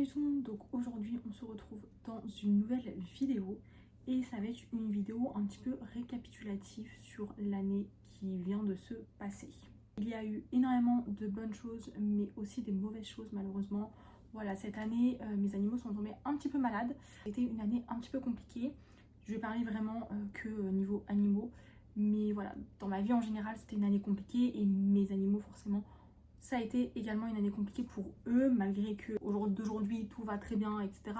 Salut tout le monde, donc aujourd'hui on se retrouve dans une nouvelle vidéo et ça va être une vidéo un petit peu récapitulative sur l'année qui vient de se passer. Il y a eu énormément de bonnes choses mais aussi des mauvaises choses malheureusement. Voilà, cette année mes animaux sont tombés un petit peu malades. C'était une année un petit peu compliquée. Je vais parler vraiment que niveau animaux, mais voilà, dans ma vie en général c'était une année compliquée et mes animaux forcément ça a été également une année compliquée pour eux, malgré que d'aujourd'hui tout va très bien, etc.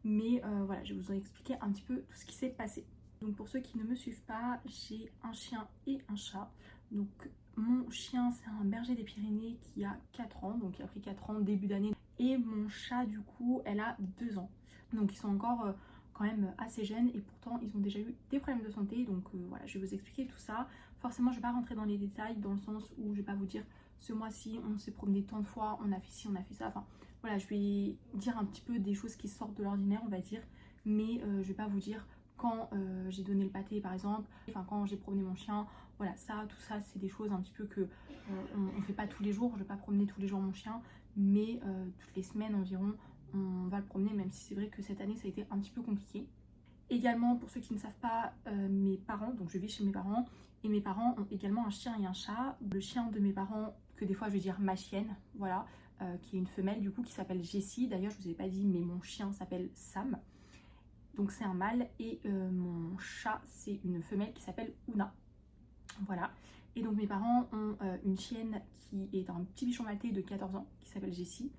Mais voilà, je vais vous en expliquer un petit peu tout ce qui s'est passé. Donc pour ceux qui ne me suivent pas, j'ai un chien et un chat. Donc mon chien, c'est un berger des Pyrénées qui a 4 ans, donc il a pris 4 ans début d'année. Et mon chat, du coup, elle a 2 ans. Donc ils sont encore quand même assez jeunes et pourtant ils ont déjà eu des problèmes de santé. Donc voilà, je vais vous expliquer tout ça. Forcément, je ne vais pas rentrer dans les détails dans le sens où je ne vais pas vous dire ce mois-ci on s'est promené tant de fois, on a fait ci, on a fait ça. Enfin voilà, je vais dire un petit peu des choses qui sortent de l'ordinaire, on va dire, mais je vais pas vous dire quand j'ai donné le pâté par exemple, enfin quand j'ai promené mon chien. Voilà, ça, tout ça, c'est des choses un petit peu que on fait pas tous les jours. Je vais pas promener tous les jours mon chien, mais toutes les semaines environ, on va le promener, même si c'est vrai que cette année ça a été un petit peu compliqué. Également, pour ceux qui ne savent pas, mes parents, donc je vis chez mes parents, et mes parents ont également un chien et un chat. Le chien de mes parents, que des fois je vais dire ma chienne, voilà, qui est une femelle du coup, qui s'appelle Jessie. D'ailleurs, je vous ai pas dit, mais mon chien s'appelle Sam, donc c'est un mâle, et mon chat, c'est une femelle qui s'appelle Una, voilà. Et donc mes parents ont une chienne qui est un petit bichon maltais de 14 ans, qui s'appelle Jessie,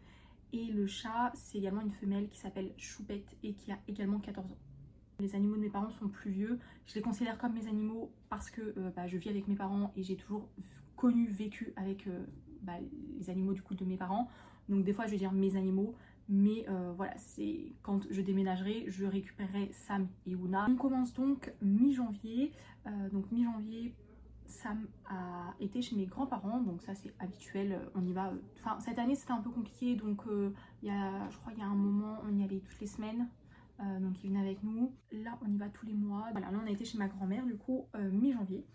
et le chat, c'est également une femelle qui s'appelle Choupette et qui a également 14 ans. Les animaux de mes parents sont plus vieux, je les considère comme mes animaux parce que je vis avec mes parents et j'ai toujours vécu avec les animaux du coup de mes parents. Donc des fois je vais dire mes animaux, mais voilà, c'est quand je déménagerai, je récupérerai Sam et Una. On commence donc mi-janvier, Sam a été chez mes grands-parents, donc ça c'est habituel, on y va. Enfin cette année c'était un peu compliqué, donc je crois il y a un moment on y allait toutes les semaines. Donc il venait avec nous. Là on y va tous les mois. Voilà, là on a été chez ma grand-mère du coup mi-janvier.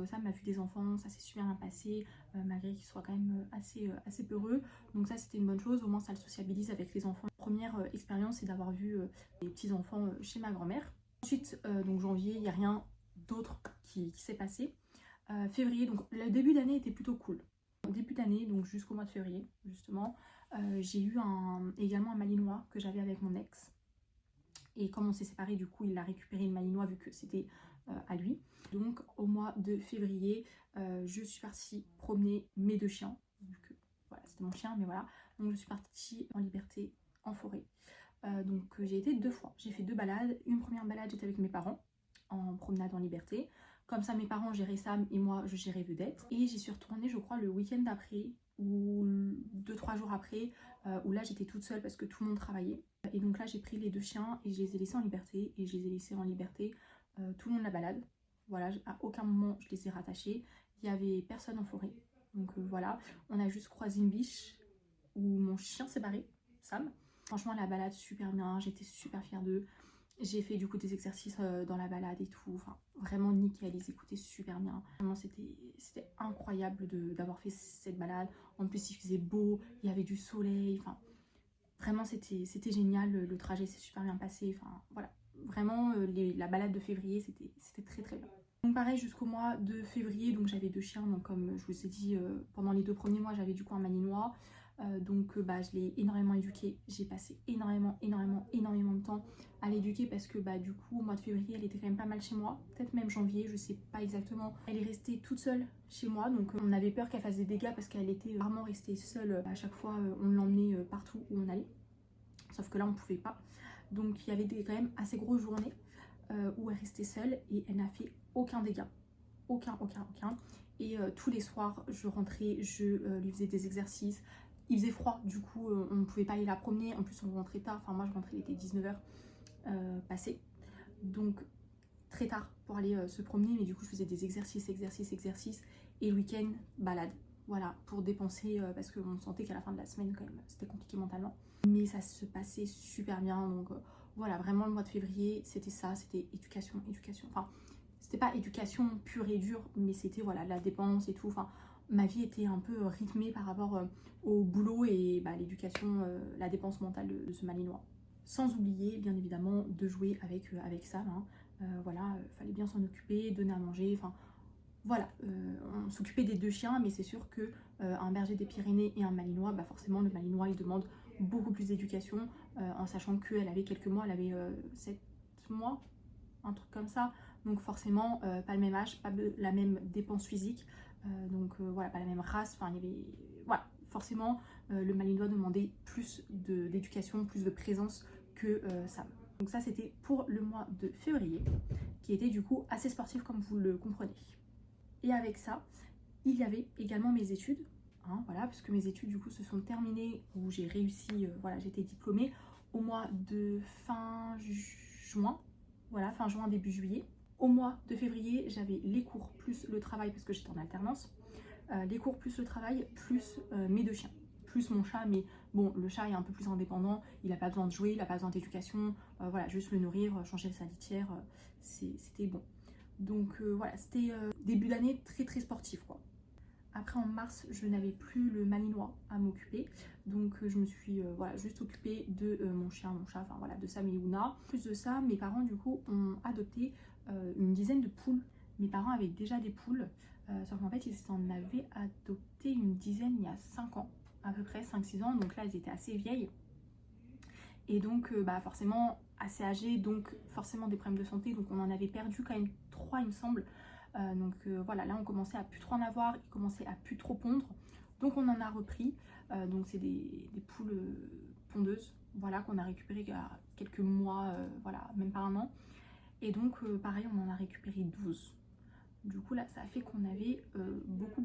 Ça m'a vu des enfants, ça s'est super bien passé, malgré qu'ils soient quand même assez peureux. Donc ça c'était une bonne chose, au moins ça le sociabilise avec les enfants. La première expérience c'est d'avoir vu les petits enfants chez ma grand-mère. Ensuite donc janvier, il n'y a rien d'autre qui s'est passé. Février, donc le début d'année était plutôt cool. Début d'année, donc jusqu'au mois de février justement, j'ai eu également un malinois que j'avais avec mon ex. Et comme on s'est séparés, du coup, il a récupéré le malinois vu que c'était à lui. Donc, au mois de février, je suis partie promener mes 2 chiens. Vu que, voilà, c'était mon chien, mais voilà. Donc, je suis partie en liberté, en forêt. Donc, j'ai été 2 fois. J'ai fait 2 balades. Une première balade, j'étais avec mes parents, en promenade en liberté. Comme ça, mes parents géraient Sam et moi, je gérais Vedette. Et j'y suis retournée, je crois, le week-end d'après, ou 2-3 jours après, où là, j'étais toute seule parce que tout le monde travaillait. Et donc là j'ai pris les 2 chiens et je les ai laissés en liberté. Et je les ai laissés en liberté tout le long de la balade. Voilà, à aucun moment je les ai rattachés. Il n'y avait personne en forêt. Donc voilà, on a juste croisé une biche où mon chien s'est barré, Sam. Franchement la balade super bien, j'étais super fière d'eux. J'ai fait du coup des exercices dans la balade et tout. Enfin vraiment nickel, ils écoutaient super bien. Vraiment c'était incroyable d'avoir fait cette balade. En plus il faisait beau, il y avait du soleil, enfin... Vraiment, c'était génial, le trajet s'est super bien passé, enfin voilà. Vraiment, la balade de février, c'était très très bien. Donc pareil, jusqu'au mois de février, donc j'avais 2 chiens, donc comme je vous ai dit, pendant les 2 premiers mois, j'avais du coup un malinois. Je l'ai énormément éduqué, j'ai passé énormément de temps à l'éduquer parce que du coup au mois de février elle était quand même pas mal chez moi, peut-être même janvier, je sais pas exactement. Elle est restée toute seule chez moi, donc on avait peur qu'elle fasse des dégâts parce qu'elle était vraiment restée seule. À chaque fois on l'emmenait partout où on allait, sauf que là on pouvait pas. Donc il y avait quand même assez grosses journées où elle restait seule et elle n'a fait aucun dégât, aucun. Et tous les soirs je rentrais, je lui faisais des exercices. Il faisait froid, du coup on ne pouvait pas aller la promener, en plus on rentrait tard, enfin moi je rentrais, il était 19h passé, donc très tard pour aller se promener, mais du coup je faisais des exercices, et le week-end, balade, voilà, pour dépenser, parce qu'on sentait qu'à la fin de la semaine quand même c'était compliqué mentalement, mais ça se passait super bien, donc voilà, vraiment le mois de février c'était ça, c'était éducation, enfin c'était pas éducation pure et dure, mais c'était voilà la dépense et tout, enfin ma vie était un peu rythmée par rapport au boulot et l'éducation, la dépense mentale de ce malinois. Sans oublier bien évidemment de jouer avec Sam, hein. Voilà, fallait bien s'en occuper, donner à manger, enfin voilà, on s'occupait des 2 chiens, mais c'est sûr que un berger des Pyrénées et un malinois, forcément le malinois il demande beaucoup plus d'éducation, en sachant qu'elle avait quelques mois, elle avait 7 mois, un truc comme ça, donc forcément pas le même âge, pas la même dépense physique, voilà, pas la même race, enfin il y avait, voilà, forcément le malinois demandait plus d'éducation, plus de présence que Sam. Donc ça c'était pour le mois de février, qui était du coup assez sportif comme vous le comprenez. Et avec ça, il y avait également mes études, hein, voilà, puisque mes études du coup se sont terminées, où j'ai réussi, voilà, j'étais diplômée au mois de fin juin, voilà, fin juin, début juillet. Au mois de février, j'avais les cours plus le travail, parce que j'étais en alternance, les cours plus le travail, plus mes 2 chiens, plus mon chat, mais bon, le chat est un peu plus indépendant, il n'a pas besoin de jouer, il n'a pas besoin d'éducation, voilà, juste le nourrir, changer sa litière, c'était bon. Donc voilà, c'était début d'année très sportif quoi. Après en mars, je n'avais plus le malinois à m'occuper, donc je me suis voilà, juste occupée de mon chien, mon chat, enfin voilà, de Sam et Luna. Plus de ça, mes parents du coup ont adopté une dizaine de poules. Mes parents avaient déjà des poules, sauf qu'en fait ils en avaient adopté une dizaine il y a 5 ans, à peu près 5-6 ans, donc là elles étaient assez vieilles. Et donc forcément assez âgées, donc forcément des problèmes de santé, donc on en avait perdu quand même 3 il me semble. Voilà, là on commençait à plus trop en avoir, ils commençaient à plus trop pondre, donc on en a repris. Donc c'est des poules pondeuses, voilà, qu'on a récupérées il y a quelques mois, voilà, même pas un an. Et donc pareil, on en a récupéré 12. Du coup là ça a fait qu'on avait beaucoup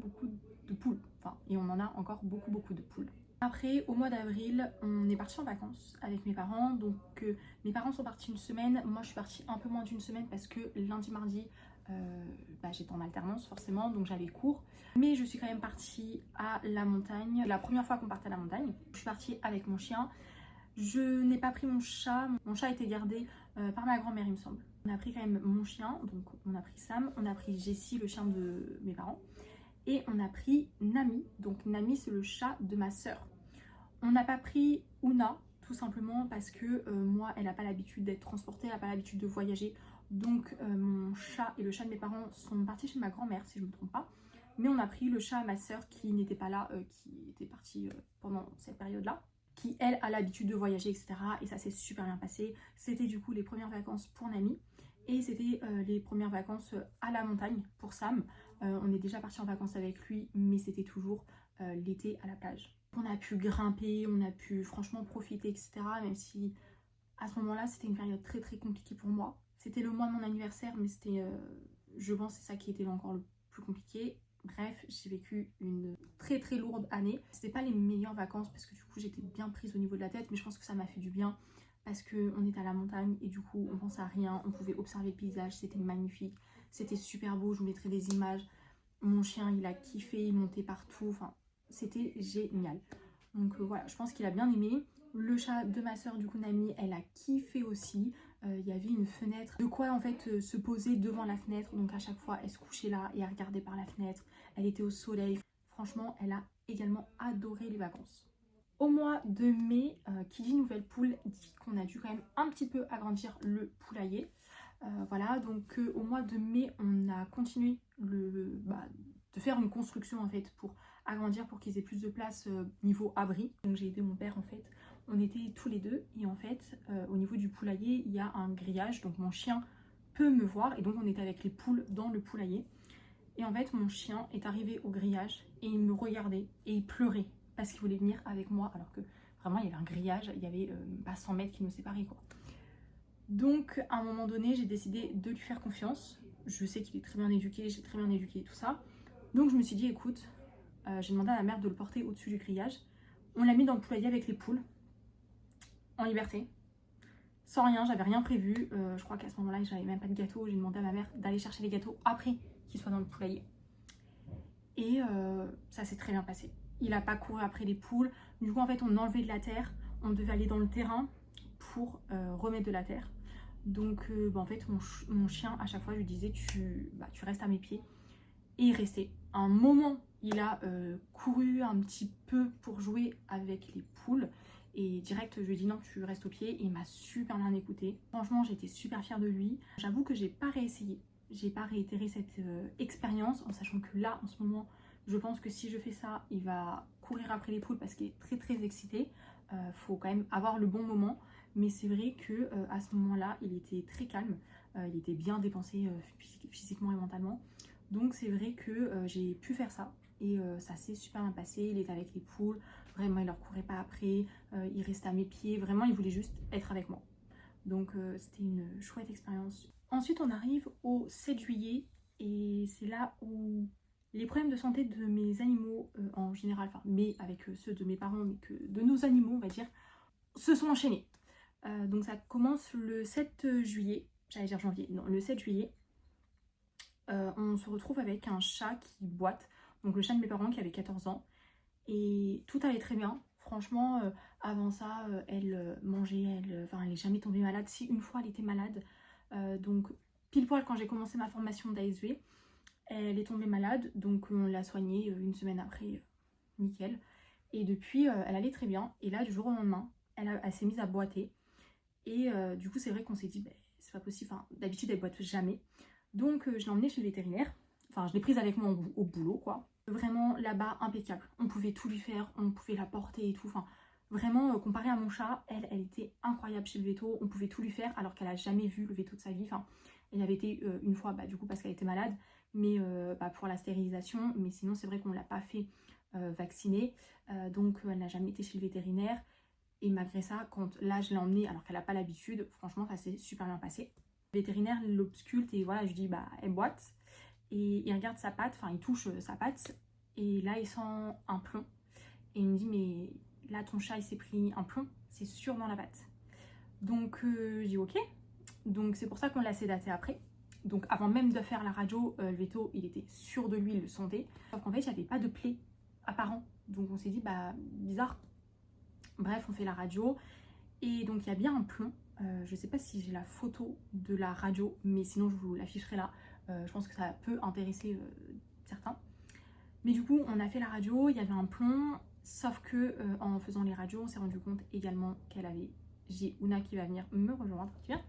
de poules, enfin, et on en a encore beaucoup de poules. Après, au mois d'avril, on est parti en vacances avec mes parents. Donc mes parents sont partis une semaine, moi je suis partie un peu moins d'une semaine parce que lundi, mardi, j'étais en alternance forcément, donc j'avais cours. Mais je suis quand même partie à la montagne. La première fois qu'on partait à la montagne, je suis partie avec mon chien. Je n'ai pas pris mon chat a été gardé par ma grand-mère il me semble. On a pris quand même mon chien, donc on a pris Sam, on a pris Jessie, le chien de mes parents. Et on a pris Nami, donc Nami c'est le chat de ma sœur. On n'a pas pris Ouna, tout simplement parce que moi elle n'a pas l'habitude d'être transportée, elle n'a pas l'habitude de voyager. Donc mon chat et le chat de mes parents sont partis chez ma grand-mère si je ne me trompe pas. Mais on a pris le chat à ma sœur qui n'était pas là, qui était partie pendant cette période-là, qui elle a l'habitude de voyager, etc. Et ça s'est super bien passé. C'était du coup les premières vacances pour Nami. Et c'était les premières vacances à la montagne pour Sam. On est déjà parti en vacances avec lui, mais c'était toujours l'été à la plage. On a pu grimper, on a pu franchement profiter, etc. Même si à ce moment-là, c'était une période très compliquée pour moi. C'était le mois de mon anniversaire, mais c'était, je pense, c'est ça qui était encore le plus compliqué. Bref, j'ai vécu une très lourde année. C'était pas les meilleures vacances parce que du coup j'étais bien prise au niveau de la tête, mais je pense que ça m'a fait du bien parce qu'on était à la montagne et du coup on pensait à rien, on pouvait observer le paysage, c'était magnifique, c'était super beau, je vous mettrai des images. Mon chien il a kiffé, il montait partout, enfin c'était génial. Donc voilà, je pense qu'il a bien aimé. Le chat de ma soeur du coup Nami, elle a kiffé aussi. Il y avait une fenêtre, de quoi en fait se poser devant la fenêtre, donc à chaque fois elle se couchait là et elle regardait par la fenêtre, elle était au soleil. Franchement elle a également adoré les vacances. Au mois de mai, qui dit nouvelle poule dit qu'on a dû quand même un petit peu agrandir le poulailler. Voilà, donc au mois de mai on a continué de faire une construction en fait pour agrandir, pour qu'ils aient plus de place niveau abri. Donc j'ai aidé mon père en fait, on était tous les deux et en fait au niveau du poulailler il y a un grillage, donc mon chien peut me voir et donc on était avec les poules dans le poulailler. Et en fait mon chien est arrivé au grillage et il me regardait et il pleurait parce qu'il voulait venir avec moi alors que vraiment il y avait un grillage, il y avait pas 100 mètres qui nous séparaient quoi. Donc à un moment donné j'ai décidé de lui faire confiance. Je sais qu'il est très bien éduqué, j'ai très bien éduqué tout ça. Donc je me suis dit écoute, j'ai demandé à ma mère de le porter au-dessus du grillage. On l'a mis dans le poulailler avec les poules, en liberté, sans rien, j'avais rien prévu. Je crois qu'à ce moment-là j'avais même pas de gâteau, j'ai demandé à ma mère d'aller chercher les gâteaux après qu'il soit dans le poulailler. Et ça s'est très bien passé. Il n'a pas couru après les poules. Du coup en fait on enlevait de la terre, on devait aller dans le terrain pour remettre de la terre. Donc en fait mon chien à chaque fois je lui disais tu restes à mes pieds. Et il restait. un moment, il a couru un petit peu pour jouer avec les poules. Et direct, je lui ai dit non, tu restes au pied. Et il m'a super bien écouté. Franchement, j'étais super fière de lui. J'avoue que j'ai pas réessayé. J'ai pas réitéré cette expérience en sachant que là, en ce moment, je pense que si je fais ça, il va courir après les poules parce qu'il est très très excité. Faut quand même avoir le bon moment. Mais c'est vrai que à ce moment-là, il était très calme. Il était bien dépensé physiquement et mentalement. Donc c'est vrai que j'ai pu faire ça. Et ça s'est super bien passé. Il était avec les poules. Vraiment, il leur courait pas après. Il restait à mes pieds. Vraiment, il voulait juste être avec moi. Donc c'était une chouette expérience. Ensuite, on arrive au 7 juillet. Et c'est là où les problèmes de santé de mes animaux en général, enfin, mais avec ceux de mes parents, mais que de nos animaux, on va dire, se sont enchaînés. Donc ça commence le 7 juillet. J'allais dire janvier. Non, le 7 juillet. On se retrouve avec un chat qui boite. Donc le chat de mes parents qui avait 14 ans. Et tout allait très bien. Franchement, avant ça, elle mangeait, elle n'est jamais tombée malade. Si une fois elle était malade, donc pile poil quand j'ai commencé ma formation d'ASV, elle est tombée malade. Donc on l'a soignée une semaine après, nickel. Et depuis, elle allait très bien. Et là, du jour au lendemain, elle s'est mise à boiter. Et du coup, c'est vrai qu'on s'est dit, bah, c'est pas possible. Enfin, d'habitude, elle boite jamais. Donc je l'ai emmenée chez le vétérinaire. Enfin, je l'ai prise avec moi au boulot, quoi. Vraiment, là-bas, impeccable. On pouvait tout lui faire, on pouvait la porter et tout. Enfin, vraiment, comparé à mon chat, elle était incroyable chez le veto. On pouvait tout lui faire alors qu'elle a jamais vu le veto de sa vie. Enfin, elle avait été une fois, bah, du coup, parce qu'elle était malade, mais bah, pour la stérilisation. Mais sinon, c'est vrai qu'on ne l'a pas fait vacciner. Donc, elle n'a jamais été chez le vétérinaire. Et malgré ça, quand là, je l'ai emmenée alors qu'elle n'a pas l'habitude, franchement, ça s'est super bien passé. Le vétérinaire l'ausculte et voilà, je dis, bah, elle boite. Et il regarde sa patte, enfin il touche sa patte, et là il sent un plomb. Et il me dit mais là ton chat il s'est pris un plomb, c'est sûr dans la patte. Donc je dis ok, donc c'est pour ça qu'on l'a sédaté après. Donc avant même de faire la radio, le veto il était sûr de lui, il le sentait. Sauf qu'en fait il n'y avait pas de plaie apparent. Donc on s'est dit bah bizarre. Bref on fait la radio, et donc il y a bien un plomb. Je sais pas si j'ai la photo de la radio, mais sinon je vous l'afficherai là. Je pense que ça peut intéresser certains. Mais du coup, on a fait la radio, il y avait un plomb, sauf que en faisant les radios, on s'est rendu compte également qu'elle avait... J'ai Ouna qui va venir me rejoindre. Tu viens?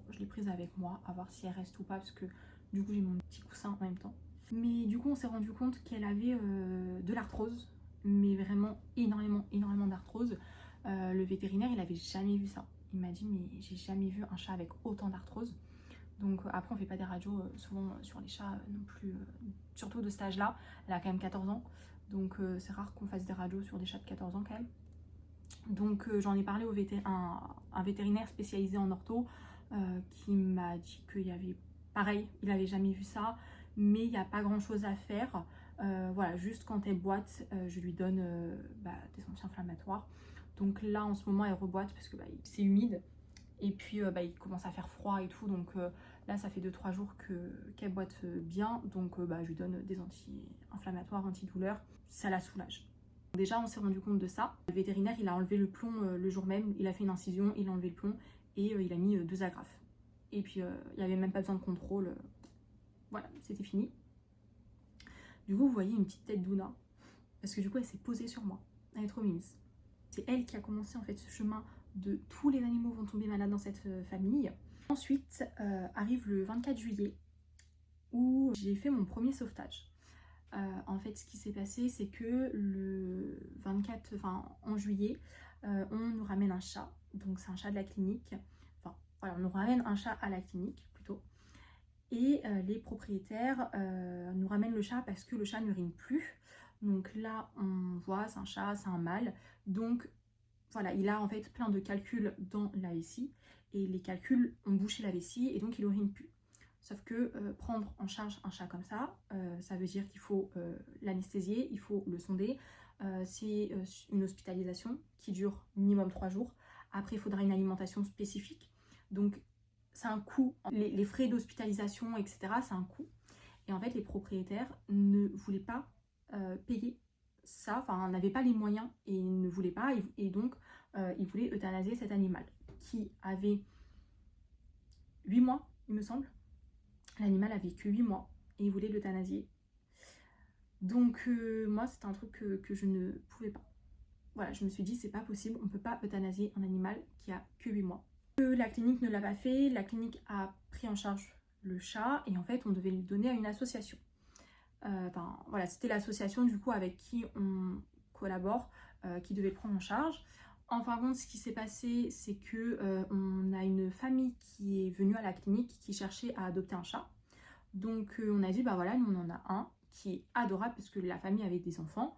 Je l'ai prise avec moi, à voir si elle reste ou pas, parce que du coup j'ai mon petit coussin en même temps. Mais du coup, on s'est rendu compte qu'elle avait de l'arthrose, mais vraiment énormément d'arthrose. Le vétérinaire, il avait jamais vu ça. Il m'a dit, mais j'ai jamais vu un chat avec autant d'arthrose. Donc après on fait pas des radios souvent sur les chats non plus, surtout de cet âge là. Elle a quand même 14 ans, donc c'est rare qu'on fasse des radios sur des chats de 14 ans quand même. Donc j'en ai parlé au un vétérinaire spécialisé en ortho qui m'a dit qu'il y avait pareil, il avait jamais vu ça, mais il n'y a pas grand chose à faire. Voilà, juste quand elle boite, je lui donne des anti-inflammatoires. Donc là en ce moment elle reboite parce que c'est humide. Et puis il commence à faire froid et tout, donc là ça fait 2-3 jours qu'elle boite bien, donc je lui donne des anti-inflammatoires, antidouleurs, ça la soulage. Déjà on s'est rendu compte de ça. Le vétérinaire il a enlevé le plomb le jour même, il a fait une incision, il a enlevé le plomb et il a mis 2 agrafes. Et puis il n'y avait même pas besoin de contrôle, voilà, c'était fini. Du coup vous voyez une petite tête d'Ouna, parce que du coup elle s'est posée sur moi, elle est trop mignonne. C'est elle qui a commencé en fait ce chemin de tous les animaux vont tomber malades dans cette famille. Ensuite arrive le 24 juillet où j'ai fait mon premier sauvetage. En fait ce qui s'est passé c'est que le 24, en juillet, on nous ramène un chat, donc c'est un chat de la clinique, enfin voilà, on nous ramène un chat à la clinique plutôt, et les propriétaires nous ramènent le chat parce que le chat n'urine plus. Donc là on voit c'est un chat, c'est un mâle, donc voilà, il a en fait plein de calculs dans la vessie et les calculs ont bouché la vessie et donc il urine plus. Sauf que prendre en charge un chat comme ça, ça veut dire qu'il faut l'anesthésier, il faut le sonder. C'est une hospitalisation qui dure minimum 3 jours. Après, il faudra une alimentation spécifique. Donc, c'est un coût. Les frais d'hospitalisation, etc., c'est un coût. Et en fait, les propriétaires ne voulaient pas payer ça, enfin n'avaient pas les moyens et ne voulaient pas, et donc ils voulaient euthanasier cet animal qui avait 8 mois il me semble. L'animal avait que 8 mois et ils voulaient l'euthanasier. Donc moi c'était un truc que je ne pouvais pas. Voilà, je me suis dit c'est pas possible, on peut pas euthanasier un animal qui a que 8 mois. La clinique ne l'a pas fait, la clinique a pris en charge le chat et en fait on devait le donner à une association. Enfin voilà, c'était l'association du coup avec qui on collabore, qui devait le prendre en charge. En fin de compte, ce qui s'est passé, c'est que on a une famille qui est venue à la clinique qui cherchait à adopter un chat. Donc on a dit bah voilà, nous on en a un qui est adorable parce que la famille avait des enfants.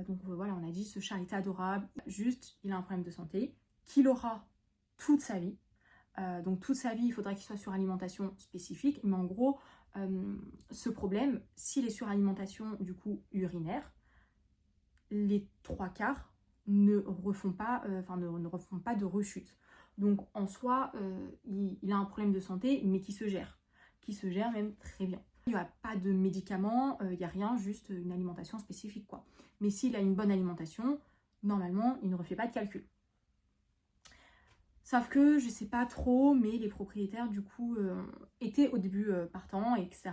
Donc voilà, on a dit ce chat est adorable, juste il a un problème de santé qu'il aura toute sa vie. Donc toute sa vie, il faudra qu'il soit sur alimentation spécifique. Mais en gros, ce problème, s'il est sur alimentation du coup urinaire, les 3/4 ne refont pas, ne refont pas de rechute. Donc en soi, il a un problème de santé, mais qui se gère même très bien. Il n'y a pas de médicaments, il n'y a rien, juste une alimentation spécifique quoi. Mais s'il a une bonne alimentation, normalement, il ne refait pas de calcul. Sauf que je sais pas trop, mais les propriétaires du coup étaient au début partants, etc.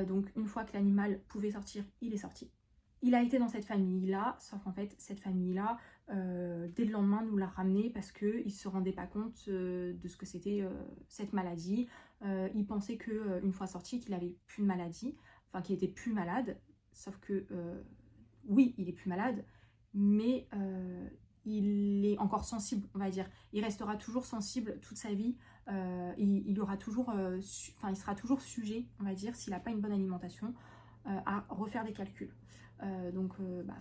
Donc une fois que l'animal pouvait sortir, il est sorti. Il a été dans cette famille-là, sauf qu'en fait, cette famille-là, dès le lendemain, nous l'a ramené parce qu'ils ne se rendaient pas compte de ce que c'était cette maladie. Ils pensaient qu'une fois sorti, qu'il n'avait plus de maladie, enfin qu'il était plus malade. Sauf que, oui, il est plus malade, mais il est encore sensible, on va dire. Il restera toujours sensible toute sa vie. Il aura toujours, il sera toujours sujet, on va dire, s'il n'a pas une bonne alimentation, à refaire des calculs. Donc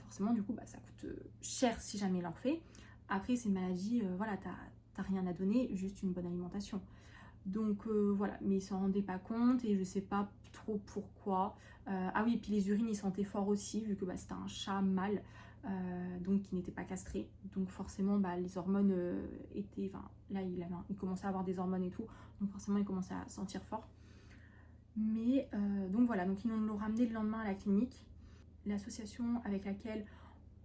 forcément du coup ça coûte cher si jamais il en fait. Après c'est une maladie, voilà, t'as rien à donner, juste une bonne alimentation. Donc voilà, mais il s'en rendait pas compte et je sais pas trop pourquoi. Ah oui, et puis les urines ils sentaient fort aussi vu que c'était un chat mâle, donc qui n'était pas castré. Donc forcément les hormones étaient, enfin là il commençait à avoir des hormones et tout, donc forcément il commençait à sentir fort. Mais donc voilà, donc ils nous l'ont ramené le lendemain à la clinique. L'association avec laquelle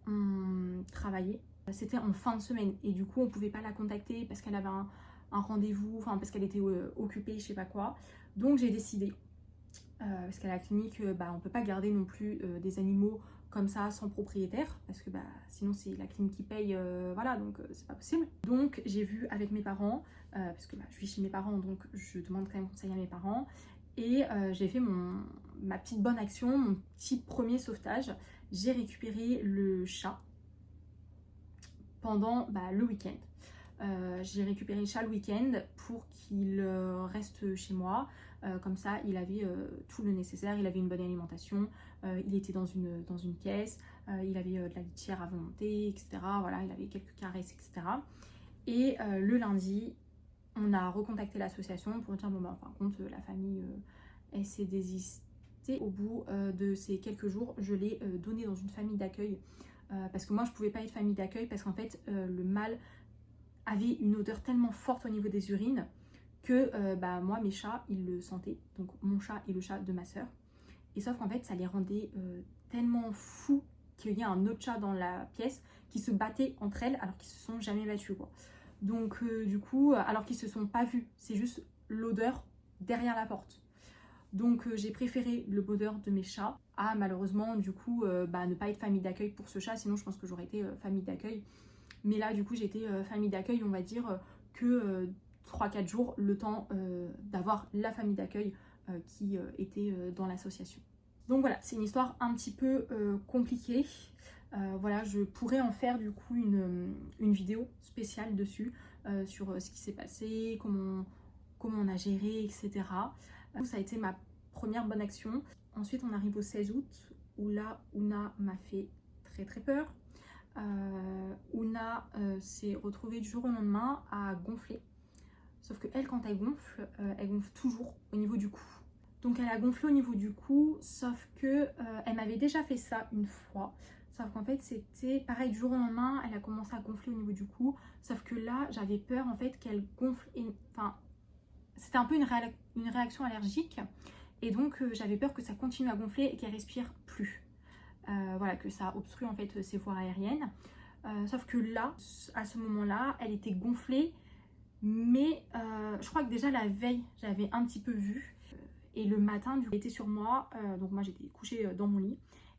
on travaillait, c'était en fin de semaine et du coup on pouvait pas la contacter parce qu'elle avait un rendez-vous, enfin parce qu'elle était occupée, je sais pas quoi. Donc j'ai décidé, parce qu'à la clinique on peut pas garder non plus des animaux comme ça sans propriétaire parce que sinon c'est la clinique qui paye, voilà, donc c'est pas possible. Donc j'ai vu avec mes parents, parce que je vis chez mes parents donc je demande quand même conseil à mes parents. Et j'ai fait ma petite bonne action, mon petit premier sauvetage. J'ai récupéré le chat pendant le week-end. J'ai récupéré le chat le week-end pour qu'il reste chez moi. Comme ça, il avait tout le nécessaire, il avait une bonne alimentation, il était dans une caisse, il avait de la litière à volonté, etc. Voilà, il avait quelques caresses, etc. Et le lundi, on a recontacté l'association pour dire par contre la famille elle s'est désistée. Au bout de ces quelques jours, je l'ai donné dans une famille d'accueil parce que moi je pouvais pas être famille d'accueil parce qu'en fait le mâle avait une odeur tellement forte au niveau des urines que moi mes chats ils le sentaient, donc mon chat et le chat de ma soeur, et sauf qu'en fait ça les rendait tellement fous qu'il y a un autre chat dans la pièce qui se battait entre elles alors qu'ils se sont jamais battus quoi. Donc du coup, alors qu'ils se sont pas vus, c'est juste l'odeur derrière la porte. Donc j'ai préféré le bonheur de mes chats à malheureusement du coup ne pas être famille d'accueil pour ce chat, sinon je pense que j'aurais été famille d'accueil. Mais là du coup j'ai été famille d'accueil, on va dire que 3-4 jours, le temps d'avoir la famille d'accueil qui était dans l'association. Donc voilà, c'est une histoire un petit peu compliquée. Voilà, je pourrais en faire du coup une vidéo spéciale dessus, sur ce qui s'est passé, comment on a géré, etc. Ça a été ma première bonne action. Ensuite, on arrive au 16 août, où là, Ouna m'a fait très très peur. Ouna s'est retrouvée du jour au lendemain à gonfler. Sauf que elle, quand elle gonfle toujours au niveau du cou. Donc elle a gonflé au niveau du cou, sauf que elle m'avait déjà fait ça une fois. Sauf qu'en fait c'était pareil, du jour au lendemain, elle a commencé à gonfler au niveau du cou. Sauf que là, j'avais peur en fait qu'elle gonfle, enfin c'était un peu une réaction allergique. Et donc j'avais peur que ça continue à gonfler et qu'elle respire plus. Voilà, que ça obstrue en fait ses voies aériennes. Sauf que là, à ce moment-là, elle était gonflée. Mais je crois que déjà la veille, j'avais un petit peu vu. Et le matin, du coup, elle était sur moi. Donc moi, j'étais couchée dans mon lit.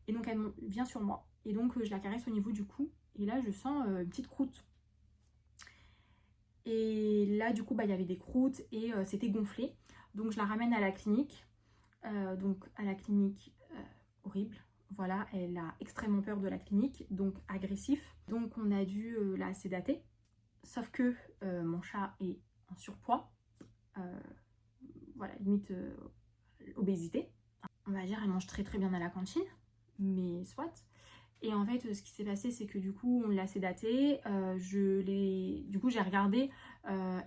Et donc elle vient sur moi. Et donc je la caresse au niveau du cou. Et là je sens une petite croûte. Et là du coup il y avait des croûtes et c'était gonflé. Donc je la ramène à la clinique. Donc à la clinique horrible. Voilà, elle a extrêmement peur de la clinique, donc agressif. Donc on a dû la sédater. Sauf que mon chat est en surpoids. Voilà, limite obésité. On va dire, elle mange très très bien à la cantine, mais soit. Et en fait, ce qui s'est passé, c'est que du coup, on l'a sédatée. Du coup, j'ai regardé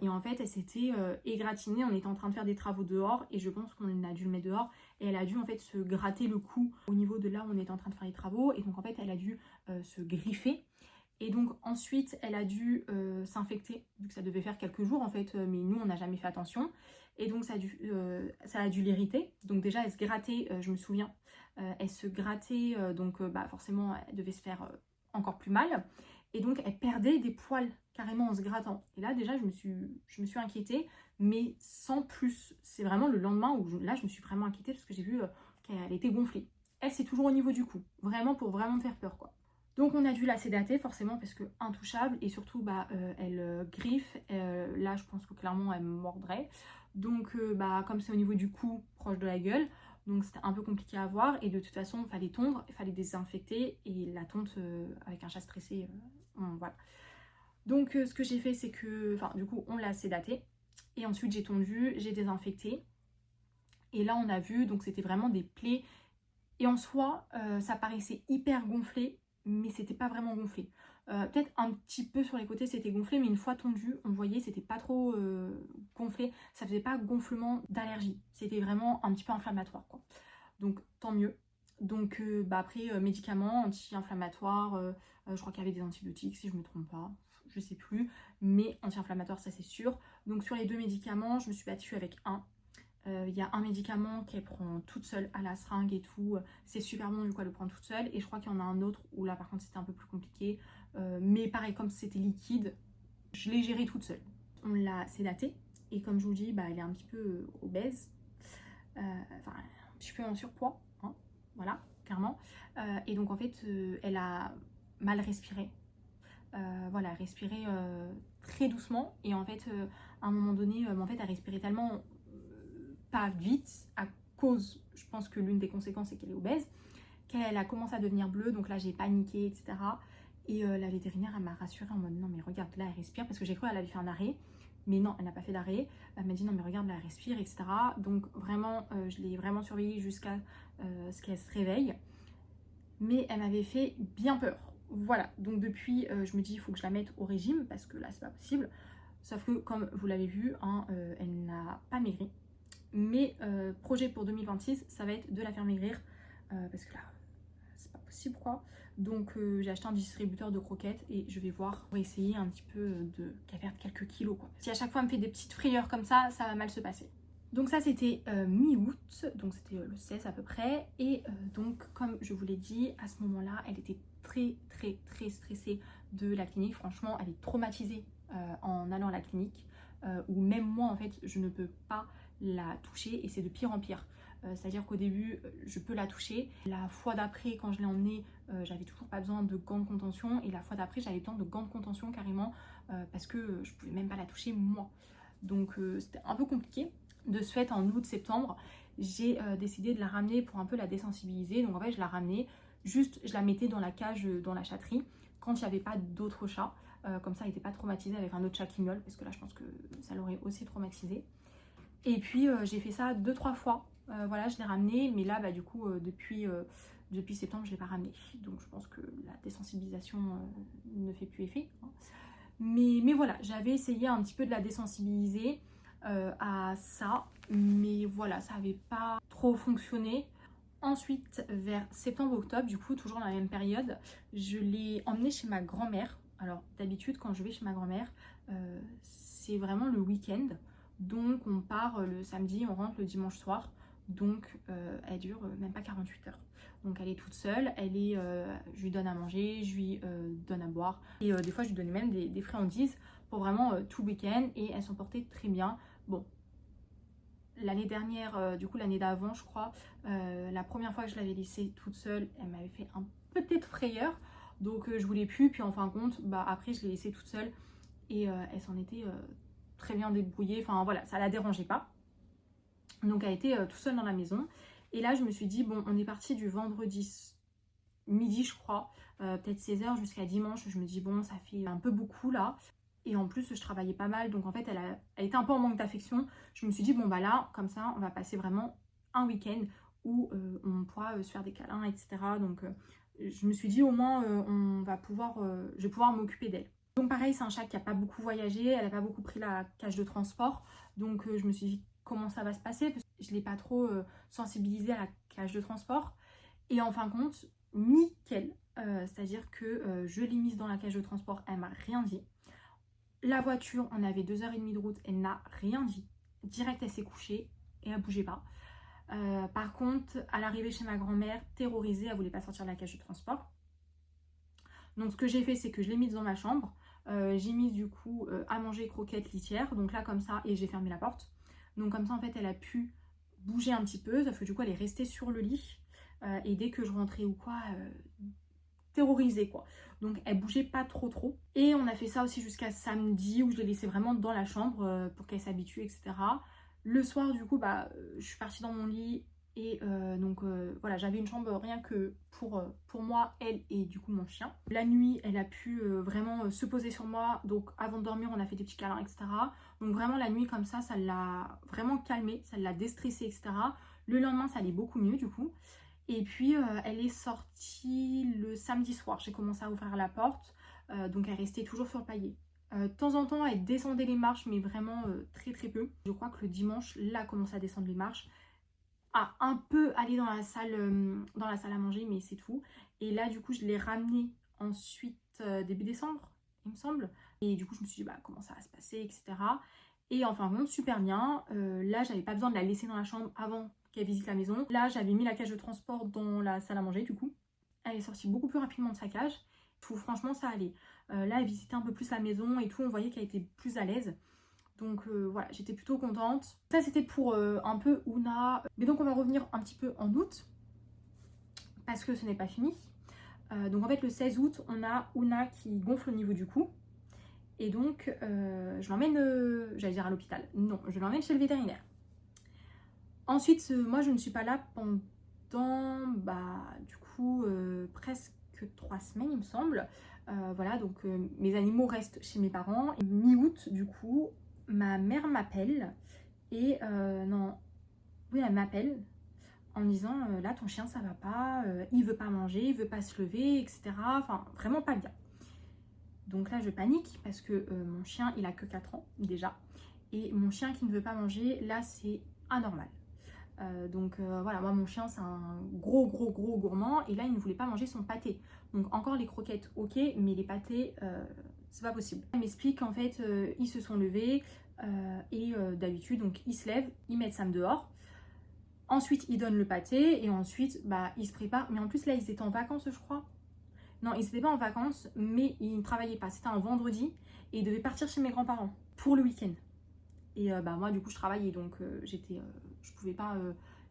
et en fait, elle s'était égratignée. On était en train de faire des travaux dehors et je pense qu'on a dû le mettre dehors. Et elle a dû en fait se gratter le cou au niveau de là où on était en train de faire les travaux. Et donc en fait, elle a dû se griffer. Et donc ensuite, elle a dû s'infecter, vu que ça devait faire quelques jours en fait, mais nous, on n'a jamais fait attention. Et donc ça a dû l'irriter. Donc déjà, elle se grattait, je me souviens, elle se grattait, donc forcément, elle devait se faire encore plus mal. Et donc, elle perdait des poils carrément en se grattant. Et là, déjà, je me suis inquiétée, mais sans plus. C'est vraiment le lendemain où là, je me suis vraiment inquiétée parce que j'ai vu qu'elle était gonflée. Elle, c'est toujours au niveau du cou, vraiment pour vraiment te faire peur, quoi. Donc on a dû la sédater forcément parce que intouchable et surtout elle griffe, là je pense que clairement elle me mordrait. Donc comme c'est au niveau du cou, proche de la gueule, donc c'était un peu compliqué à voir et de toute façon il fallait tondre, il fallait désinfecter et la tonte avec un chat stressé, voilà. Donc ce que j'ai fait c'est que, du coup on l'a sédatée et ensuite j'ai tondu, j'ai désinfecté et là on a vu, donc c'était vraiment des plaies et en soi ça paraissait hyper gonflé mais c'était pas vraiment gonflé. Peut-être un petit peu sur les côtés c'était gonflé, mais une fois tondu, on voyait c'était pas trop gonflé, ça faisait pas gonflement d'allergie, c'était vraiment un petit peu inflammatoire, quoi. Donc tant mieux. Donc après médicaments anti-inflammatoires, je crois qu'il y avait des antibiotiques si je me trompe pas, je sais plus, mais anti-inflammatoires ça c'est sûr. Donc sur les 2 médicaments, je me suis battue avec un. Il y a un médicament qu'elle prend toute seule à la seringue et tout. C'est super bon du coup elle le prend toute seule. Et je crois qu'il y en a un autre où là par contre c'était un peu plus compliqué. Mais pareil comme c'était liquide, je l'ai géré toute seule. On l'a sédatée. Et comme je vous dis, elle est un petit peu obèse. Enfin un petit peu en surpoids. Hein, voilà, clairement. Et donc en fait elle a mal respiré. Voilà, respirer très doucement. Et en fait à un moment donné, en fait elle respirait tellement pas vite à cause, je pense que l'une des conséquences c'est qu'elle est obèse, qu'elle a commencé à devenir bleue, donc là j'ai paniqué, etc. Et la vétérinaire elle m'a rassurée en mode non mais regarde là elle respire, parce que j'ai cru qu'elle avait fait un arrêt, mais non elle n'a pas fait d'arrêt. Elle m'a dit non mais regarde là elle respire, etc. Donc vraiment je l'ai vraiment surveillée jusqu'à ce qu'elle se réveille, mais elle m'avait fait bien peur. Voilà, donc depuis je me dis il faut que je la mette au régime parce que là c'est pas possible, sauf que comme vous l'avez vu hein, elle n'a pas maigri. Mais projet pour 2026, ça va être de la faire maigrir parce que là, c'est pas possible quoi. Donc j'ai acheté un distributeur de croquettes et je vais voir pour essayer un petit peu qu'elle perde quelques kilos quoi. Si à chaque fois elle me fait des petites frayeurs comme ça va mal se passer. Donc ça c'était mi-août, donc c'était le 16 à peu près. Et donc comme je vous l'ai dit, à ce moment-là, elle était très très très stressée de la clinique. Franchement, elle est traumatisée en allant à la clinique. Ou même moi en fait, je ne peux pas la toucher et c'est de pire en pire. C'est-à-dire qu'au début, je peux la toucher. La fois d'après, quand je l'ai emmenée, j'avais toujours pas besoin de gants de contention. Et la fois d'après, j'avais besoin de gants de contention carrément parce que je pouvais même pas la toucher moi. Donc c'était un peu compliqué. De ce fait, en août-septembre, j'ai décidé de la ramener pour un peu la désensibiliser. Donc en fait, je la ramenais, juste je la mettais dans la cage, dans la chatterie, quand il n'y avait pas d'autres chats. Comme ça, elle n'était pas traumatisée avec un autre chat qui miaule, parce que là, je pense que ça l'aurait aussi traumatisée. Et puis j'ai fait ça 2-3 fois, voilà je l'ai ramené, mais là du coup depuis septembre je l'ai pas ramené, donc je pense que la désensibilisation ne fait plus effet, hein. Mais voilà, j'avais essayé un petit peu de la désensibiliser à ça, mais voilà ça avait pas trop fonctionné. Ensuite vers septembre-octobre, du coup toujours dans la même période, je l'ai emmenée chez ma grand-mère. Alors d'habitude quand je vais chez ma grand-mère c'est vraiment le week-end. Donc on part le samedi, on rentre le dimanche soir. Donc elle dure même pas 48 heures. Donc elle est toute seule, je lui donne à manger, je lui donne à boire. Et des fois je lui donnais même des friandises pour vraiment tout le week-end. Et elle s'en portait très bien. Bon, 48 heures, c'est pas possible quoi. Si à chaque fois elle me fait des petites frayeurs comme ça va mal se passer. Donc vraiment je l'ai vraiment surveillée jusqu'à ce qu'elle se réveille. Et la fois d'après, quand je l'ai emmenée, j'avais toujours pas besoin de gants de contention. Et l'année dernière, du coup l'année d'avant je crois, la première fois que je l'avais laissée toute seule, elle m'avait fait un peut-être frayeur. Donc je voulais plus, puis en fin de compte, bah après je l'ai laissée toute seule et elle s'en était très bien débrouillée. Enfin voilà, ça la dérangeait pas. Donc elle était toute seule dans la maison. Et là je me suis dit, bon on est parti du vendredi midi je crois, peut-être 16h jusqu'à dimanche. Je me dis bon ça fait un peu beaucoup là. Et en plus je travaillais pas mal, donc en fait elle était un peu en manque d'affection. Je me suis dit bon bah là comme ça on va passer vraiment un week-end où on pourra se faire des câlins, etc. Donc je me suis dit au moins on va pouvoir, je vais pouvoir m'occuper d'elle. Donc pareil, c'est un chat qui n'a pas beaucoup voyagé, elle n'a pas beaucoup pris la cage de transport. Donc je me suis dit comment ça va se passer, parce que je ne l'ai pas trop sensibilisée à la cage de transport. Et en fin de compte, nickel. C'est-à-dire que je l'ai mise dans la cage de transport, elle m'a rien dit. La voiture, on avait 2h30 de route, elle n'a rien dit. Direct, elle s'est couchée et elle bougeait pas. Par contre, à l'arrivée chez ma grand-mère, terrorisée, elle voulait pas sortir de la cage de transport. Donc ce que j'ai fait, c'est que je l'ai mise dans ma chambre. J'ai mis du coup à manger croquettes litières. Donc là comme ça, et j'ai fermé la porte. Donc comme ça en fait elle a pu bouger un petit peu. Sauf que du coup elle est restée sur le lit. Et dès que je rentrais ou quoi, terrorisée quoi. Donc elle bougeait pas trop. Et on a fait ça aussi jusqu'à samedi où je l'ai laissée vraiment dans la chambre pour qu'elle s'habitue, etc. Le soir du coup bah je suis partie dans mon lit. Et donc voilà, j'avais une chambre rien que pour moi, elle et du coup mon chien. La nuit, elle a pu vraiment se poser sur moi. Donc avant de dormir, on a fait des petits câlins, etc. Donc vraiment la nuit comme ça l'a vraiment calmée, ça l'a déstressée, etc. Le lendemain, ça allait beaucoup mieux du coup. Et puis elle est sortie le samedi soir. J'ai commencé à ouvrir la porte. Donc elle restait toujours sur le palier. De temps en temps, elle descendait les marches, mais vraiment très peu. Je crois que le dimanche, là, elle commence à descendre les marches, à un peu aller dans la salle à manger, mais c'est tout. Et là du coup je l'ai ramenée ensuite début décembre il me semble, et du coup je me suis dit bah comment ça va se passer, etc. Et enfin bon, super bien. Là j'avais pas besoin de la laisser dans la chambre avant qu'elle visite la maison. Là j'avais mis la cage de transport dans la salle à manger, du coup elle est sortie beaucoup plus rapidement de sa cage. Tout, franchement ça allait. Là elle visitait un peu plus la maison et tout, on voyait qu'elle était plus à l'aise. Donc voilà, j'étais plutôt contente. Ça c'était pour un peu Ouna. Mais donc on va revenir un petit peu en août, parce que ce n'est pas fini. Donc en fait le 16 août, on a Ouna qui gonfle au niveau du cou. Et donc je l'emmène, j'allais dire à l'hôpital. Non, je l'emmène chez le vétérinaire. Ensuite, moi je ne suis pas là pendant du coup presque 3 semaines il me semble. Voilà, donc mes animaux restent chez mes parents. Mi-août du coup, ma mère m'appelle et non, oui elle m'appelle en me disant là ton chien ça va pas, il veut pas manger, il veut pas se lever, etc. Enfin vraiment pas bien. Donc là je panique parce que mon chien il a que 4 ans déjà, et mon chien qui ne veut pas manger, là c'est anormal. Donc voilà, moi mon chien c'est un gros gourmand, et là il ne voulait pas manger son pâté. Donc encore les croquettes ok, mais les pâtés c'est pas possible. Elle m'explique qu'en fait ils se sont levés et d'habitude donc ils se lèvent, ils mettent Sam dehors, ensuite ils donnent le pâté et ensuite ils se préparent. Mais en plus là ils étaient en vacances je crois. Non, ils n'étaient pas en vacances, mais ils ne travaillaient pas, c'était un vendredi et ils devaient partir chez mes grands-parents pour le week-end. Et moi du coup je travaillais, donc je pouvais pas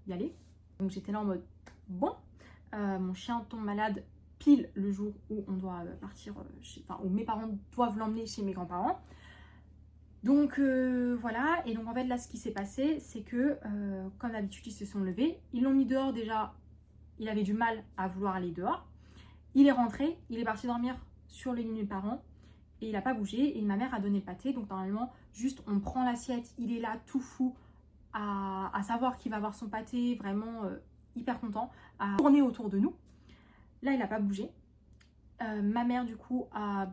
y aller. Donc j'étais là en mode bon, mon chien tombe malade pile le jour où on doit partir, où mes parents doivent l'emmener chez mes grands-parents. Donc voilà, et donc en fait là ce qui s'est passé c'est que comme d'habitude ils se sont levés, ils l'ont mis dehors déjà, il avait du mal à vouloir aller dehors. Il est rentré, il est parti dormir sur les lits de mes parents. Et il n'a pas bougé, et ma mère a donné le pâté. Donc normalement, juste on prend l'assiette, il est là tout fou à savoir qu'il va avoir son pâté, vraiment hyper content, à tourner autour de nous. Là, il n'a pas bougé. Ma mère du coup a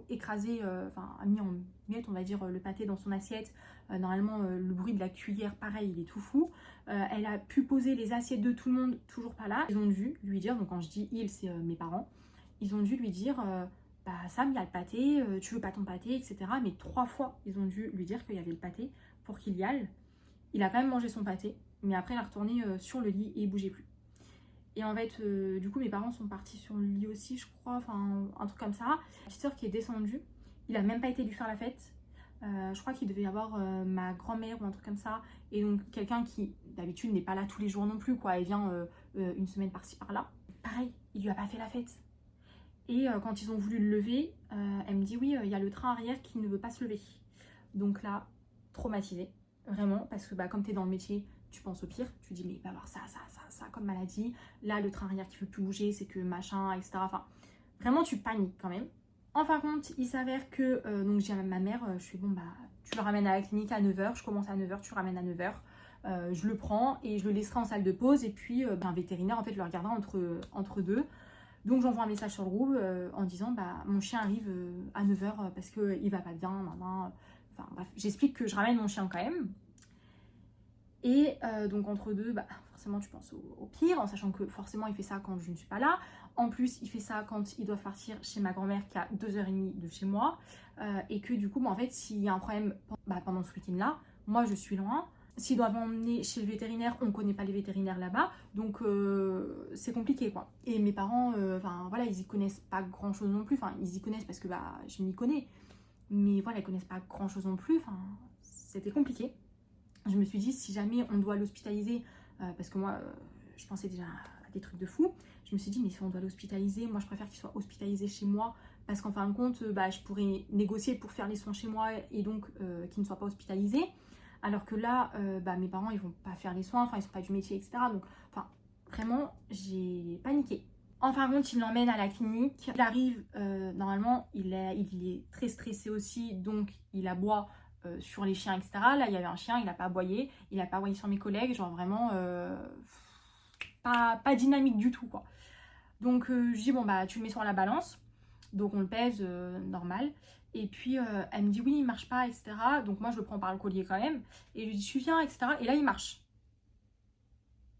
écrasé, a mis en miettes on va dire le pâté dans son assiette. Normalement le bruit de la cuillère pareil il est tout fou. Elle a pu poser les assiettes de tout le monde, toujours pas là. Ils ont dû lui dire, donc quand je dis ils c'est mes parents, ils ont dû lui dire Sam il y a le pâté, tu veux pas ton pâté, etc. Mais 3 fois ils ont dû lui dire qu'il y avait le pâté pour qu'il y aille. Il a quand même mangé son pâté, mais après il a retourné sur le lit et il bougeait plus. Et en fait, du coup, mes parents sont partis sur le lit aussi, je crois, enfin, un truc comme ça. Ma petite soeur qui est descendue, il a même pas été lui faire la fête. Je crois qu'il devait y avoir ma grand-mère ou un truc comme ça. Et donc quelqu'un qui d'habitude n'est pas là tous les jours non plus, quoi. Elle vient une semaine par-ci par-là. Pareil, il lui a pas fait la fête. Et quand ils ont voulu le lever, elle me dit oui, il y a le train arrière qui ne veut pas se lever. Donc là, traumatisée, vraiment, parce que bah, comme tu es dans le métier, tu penses au pire. Tu dis mais il va y avoir ça comme maladie. Là, le train arrière qui ne veut plus bouger, c'est que machin, etc. Enfin, vraiment, tu paniques quand même. En fin de compte, il s'avère que, donc je dis à ma mère, je fais bon bah, tu le ramènes à la clinique à 9h, je commence à 9h, tu le ramènes à 9h. Je le prends et je le laisserai en salle de pause et puis un vétérinaire en fait le regardera entre deux. Donc j'envoie un message sur le groupe en disant bah mon chien arrive à 9h parce qu'il va pas bien, maman. Enfin bref, j'explique que je ramène mon chien quand même. Et donc entre deux, bah, forcément tu penses au pire, en sachant que forcément il fait ça quand je ne suis pas là. En plus il fait ça quand ils doivent partir chez ma grand-mère qui a 2h30 de chez moi. Et que du coup, bah, en fait s'il y a un problème pendant ce week-end là, moi je suis loin. S'ils doivent m'emmener chez le vétérinaire, on ne connaît pas les vétérinaires là-bas, donc c'est compliqué quoi. Et mes parents, voilà, ils y connaissent pas grand-chose non plus. Enfin, ils y connaissent parce que bah, je m'y connais, mais voilà, ils connaissent pas grand-chose non plus. Enfin, c'était compliqué. Je me suis dit, si jamais on doit l'hospitaliser, parce que moi, je pensais déjà à des trucs de fou, je me suis dit, mais si on doit l'hospitaliser, moi je préfère qu'il soit hospitalisé chez moi, parce qu'en fin de compte, bah, je pourrais négocier pour faire les soins chez moi et donc qu'il ne soit pas hospitalisé. Alors que là, bah, mes parents, ils vont pas faire les soins, enfin, ils sont pas du métier, etc. Donc, enfin, vraiment, j'ai paniqué. En fin de compte, il l'emmène à la clinique. Il arrive, normalement, il est très stressé aussi, donc il aboie sur les chiens, etc. Là, il y avait un chien, il n'a pas aboyé. Il n'a pas aboyé sur mes collègues, genre vraiment pas dynamique du tout, quoi. Donc, je dis, bon, bah, tu le mets sur la balance. Donc, on le pèse normal. Et puis, elle me dit, oui, il marche pas, etc. Donc, moi, je le prends par le collier quand même. Et je lui dis, tu viens, etc. Et là, il marche.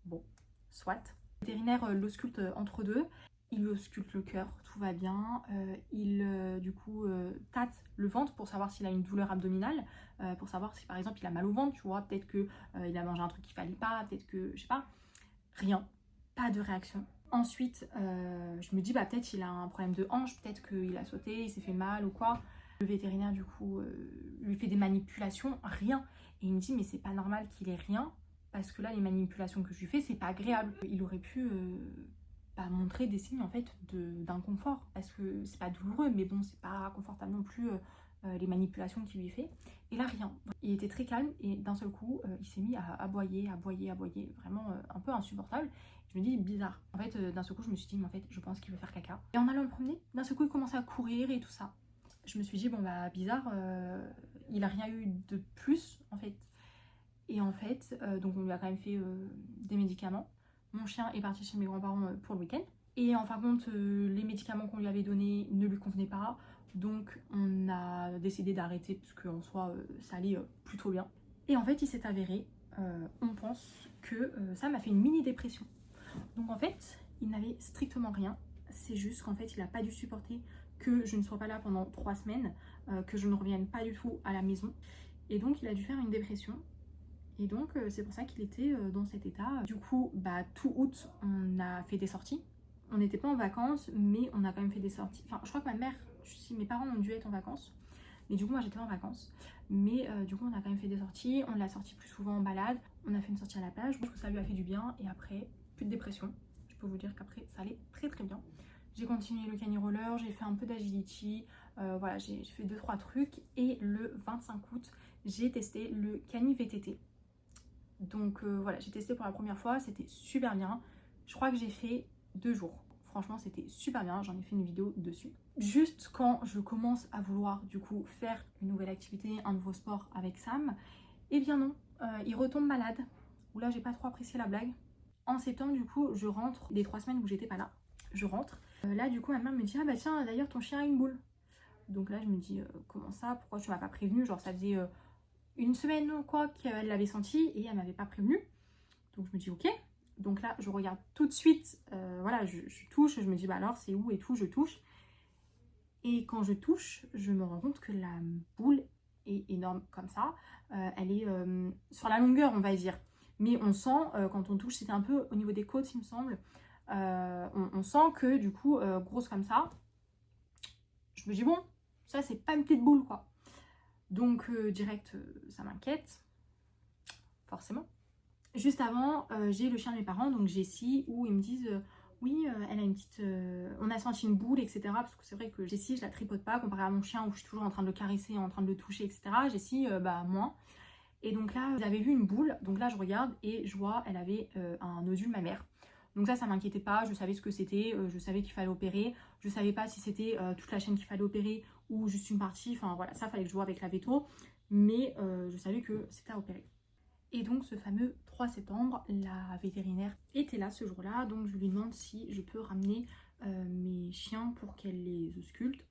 Bon, soit. Le vétérinaire l'ausculte entre deux. Il ausculte le cœur, tout va bien. Du coup, tâte le ventre pour savoir s'il a une douleur abdominale. Pour savoir si, par exemple, il a mal au ventre, tu vois. Peut-être qu'il a mangé un truc qu'il fallait pas. Peut-être que, je sais pas. Rien. Pas de réaction. Ensuite, je me dis, bah peut-être il a un problème de hanche, peut-être qu'il a sauté, il s'est fait mal ou quoi. Le vétérinaire, du coup, lui fait des manipulations, rien. Et il me dit, mais c'est pas normal qu'il ait rien, parce que là, les manipulations que je lui fais, c'est pas agréable. Il aurait pu montrer des signes, en fait, d'inconfort, parce que c'est pas douloureux, mais bon, c'est pas confortable non plus, les manipulations qu'il lui fait. Et là, rien. Il était très calme, et d'un seul coup, il s'est mis à aboyer, vraiment un peu insupportable. Je me dis, bizarre. En fait, d'un seul coup, je me suis dit, mais en fait, je pense qu'il veut faire caca. Et en allant me promener, d'un seul coup, il commençait à courir et tout ça. Je me suis dit, bon, bah, bizarre, il a rien eu de plus, en fait. Et en fait, donc on lui a quand même fait des médicaments. Mon chien est parti chez mes grands-parents pour le week-end. Et en fin de compte, les médicaments qu'on lui avait donnés ne lui convenaient pas. Donc on a décidé d'arrêter parce qu'en soi, ça allait plutôt bien. Et en fait, il s'est avéré, on pense que ça m'a fait une mini-dépression. Donc en fait, il n'avait strictement rien. C'est juste qu'en fait, il n'a pas dû supporter que je ne sois pas là pendant 3 semaines, que je ne revienne pas du tout à la maison. Et donc, il a dû faire une dépression. Et donc, c'est pour ça qu'il était dans cet état. Du coup, bah, tout août, on a fait des sorties. On n'était pas en vacances, mais on a quand même fait des sorties. Enfin, je crois que ma mère, si mes parents ont dû être en vacances. Mais du coup, moi, j'étais en vacances. Mais du coup, on a quand même fait des sorties. On l'a sorti plus souvent en balade. On a fait une sortie à la plage. Je pense que ça lui a fait du bien. Et après, plus de dépression. Je peux vous dire qu'après, ça allait très très bien. J'ai continué le cani roller. J'ai fait un peu d'agility. Voilà, j'ai fait 2-3 trucs. Et le 25 août, j'ai testé le cani VTT. Donc voilà, j'ai testé pour la première fois, c'était super bien. Je crois que j'ai fait 2 jours. Franchement, c'était super bien, j'en ai fait une vidéo dessus. Juste quand je commence à vouloir du coup faire une nouvelle activité, un nouveau sport avec Sam, eh bien non, il retombe malade. Ou là, j'ai pas trop apprécié la blague. En septembre, du coup, je rentre des 3 semaines où j'étais pas là. Je rentre. Là, du coup, ma mère me dit, ah bah tiens, d'ailleurs, ton chien a une boule. Donc là, je me dis, comment ça? Pourquoi tu m'as pas prévenu? Genre, ça faisait une semaine ou quoi qu'elle l'avait senti et elle m'avait pas prévenu. Donc je me dis ok. Donc là je regarde tout de suite, voilà, je touche, je me dis bah alors c'est où et tout, je touche. Et quand je touche, je me rends compte que la boule est énorme comme ça. Elle est sur la longueur on va dire. Mais on sent, quand on touche, c'était un peu au niveau des côtes il me semble. On sent que du coup, grosse comme ça. Je me dis bon, ça c'est pas une petite boule quoi. Donc direct, ça m'inquiète, forcément. Juste avant, j'ai le chien de mes parents, donc Jessie, où ils me disent oui, elle a une petite... on a senti une boule, etc. Parce que c'est vrai que Jessie, je la tripote pas, comparé à mon chien où je suis toujours en train de le caresser, en train de le toucher, etc. Jessie, bah moins. Et donc là, vous avez vu une boule, donc là je regarde et je vois, elle avait un nodule mammaire. Donc ça m'inquiétait pas, je savais ce que c'était, je savais qu'il fallait opérer, je savais pas si c'était toute la chaîne qu'il fallait opérer ou juste une partie, enfin voilà, ça fallait que je vois avec la veto, mais je savais que c'était à opérer. Et donc ce fameux 3 septembre, la vétérinaire était là ce jour-là, donc je lui demande si je peux ramener mes chiens pour qu'elle les ausculte.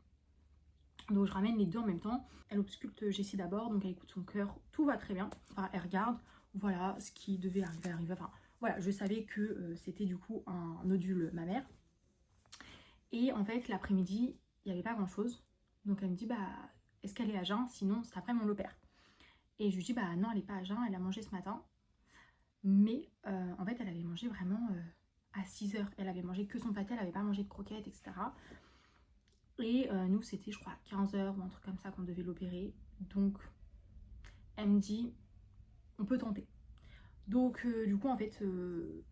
Donc je ramène les deux en même temps. Elle ausculte Jessie d'abord, donc elle écoute son cœur, tout va très bien. Enfin, elle regarde, voilà ce qui devait arriver. Enfin voilà, je savais que c'était du coup un nodule mammaire. Et en fait, l'après-midi, il n'y avait pas grand-chose. Donc elle me dit, bah, est-ce qu'elle est à jeun? Sinon, cet après-midi, on l'opère. Et je lui dis, bah non, elle n'est pas à jeun, elle a mangé ce matin. Mais en fait, elle avait mangé vraiment à 6 heures. Elle avait mangé que son pâté, elle n'avait pas mangé de croquettes, etc. Et nous, c'était, je crois, 15 heures ou un truc comme ça qu'on devait l'opérer. Donc, elle me dit, on peut tenter. Donc, du coup, en fait,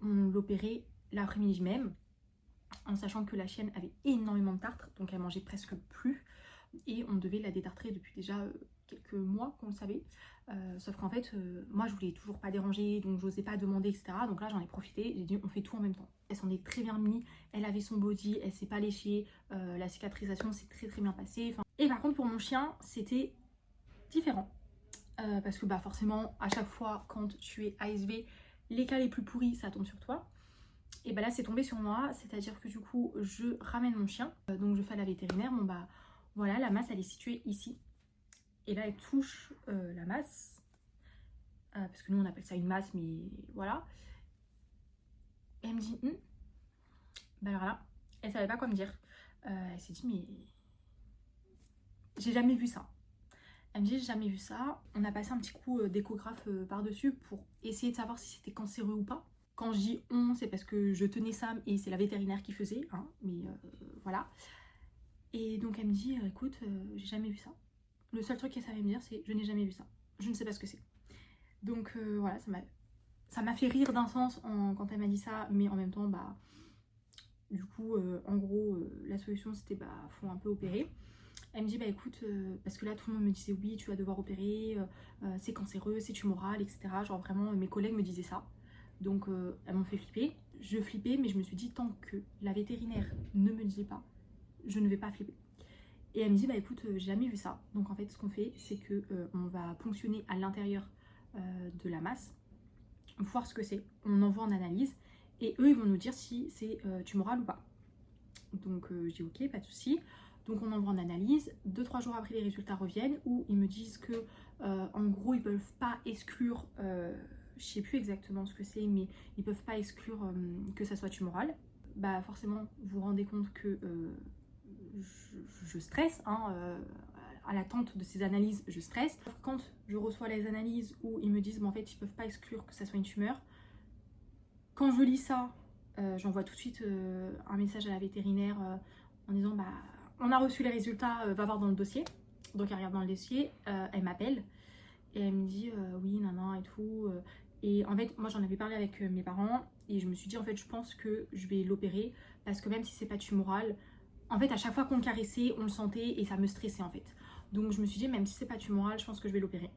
on l'opérait l'après-midi même, en sachant que la chienne avait énormément de tartre, donc elle mangeait presque plus. Et on devait la détartrer depuis déjà quelques mois qu'on le savait. Sauf qu'en fait, moi je voulais toujours pas déranger, donc j'osais pas demander, etc. Donc là j'en ai profité, j'ai dit on fait tout en même temps. Elle s'en est très bien mise, elle avait son body, elle s'est pas léchée, la cicatrisation s'est très très bien passée. Et par contre pour mon chien, c'était différent. Parce que bah forcément, à chaque fois quand tu es ASV, les cas les plus pourris, ça tombe sur toi. Et bah là c'est tombé sur moi, c'est-à-dire que du coup je ramène mon chien, donc je fais à la vétérinaire, bon bah voilà, la masse elle est située ici. Et là elle touche la masse, parce que nous on appelle ça une masse, mais voilà. Et elle me dit, bah alors là, elle savait pas quoi me dire. Elle s'est dit, mais j'ai jamais vu ça. Elle me dit, j'ai jamais vu ça. On a passé un petit coup d'échographe par-dessus pour essayer de savoir si c'était cancéreux ou pas. Quand je dis on, c'est parce que je tenais Sam et c'est la vétérinaire qui faisait, hein, mais voilà. Et donc elle me dit, écoute, j'ai jamais vu ça. Le seul truc qu'elle savait me dire, c'est je n'ai jamais vu ça. Je ne sais pas ce que c'est. Donc voilà, ça m'a fait rire d'un sens quand elle m'a dit ça, mais en même temps, bah, du coup, en gros, la solution c'était, bah, faut un peu opérer. Elle me dit, bah écoute, parce que là tout le monde me disait, oui, tu vas devoir opérer, c'est cancéreux, c'est tumoral, etc. Genre vraiment, mes collègues me disaient ça. Donc elles m'ont fait flipper. Je flippais, mais je me suis dit, tant que la vétérinaire ne me dit pas, je ne vais pas flipper. Et elle me dit, bah écoute, j'ai jamais vu ça. Donc en fait, ce qu'on fait, c'est que on va ponctionner à l'intérieur de la masse, voir ce que c'est. On envoie en analyse et eux, ils vont nous dire si c'est tumoral ou pas. Donc je dis ok, pas de souci. Donc on envoie en analyse. 2-3 jours après, les résultats reviennent où ils me disent que en gros, ils peuvent pas exclure, je sais plus exactement ce que c'est, mais ils peuvent pas exclure que ça soit tumoral. Bah forcément, vous vous rendez compte que je stresse, hein, à l'attente de ces analyses, je stresse. Quand je reçois les analyses où ils me disent, bon, en fait, ils peuvent pas exclure que ça soit une tumeur, quand je lis ça, j'envoie tout de suite un message à la vétérinaire en disant, bah, on a reçu les résultats, va voir dans le dossier. Donc elle regarde dans le dossier, elle m'appelle et elle me dit, oui, nan, et tout. Et en fait, moi j'en avais parlé avec mes parents et je me suis dit, en fait, je pense que je vais l'opérer parce que même si c'est pas tumoral, en fait, à chaque fois qu'on le caressait, on le sentait et ça me stressait en fait. Donc je me suis dit, même si c'est pas tumoral, je pense que je vais l'opérer.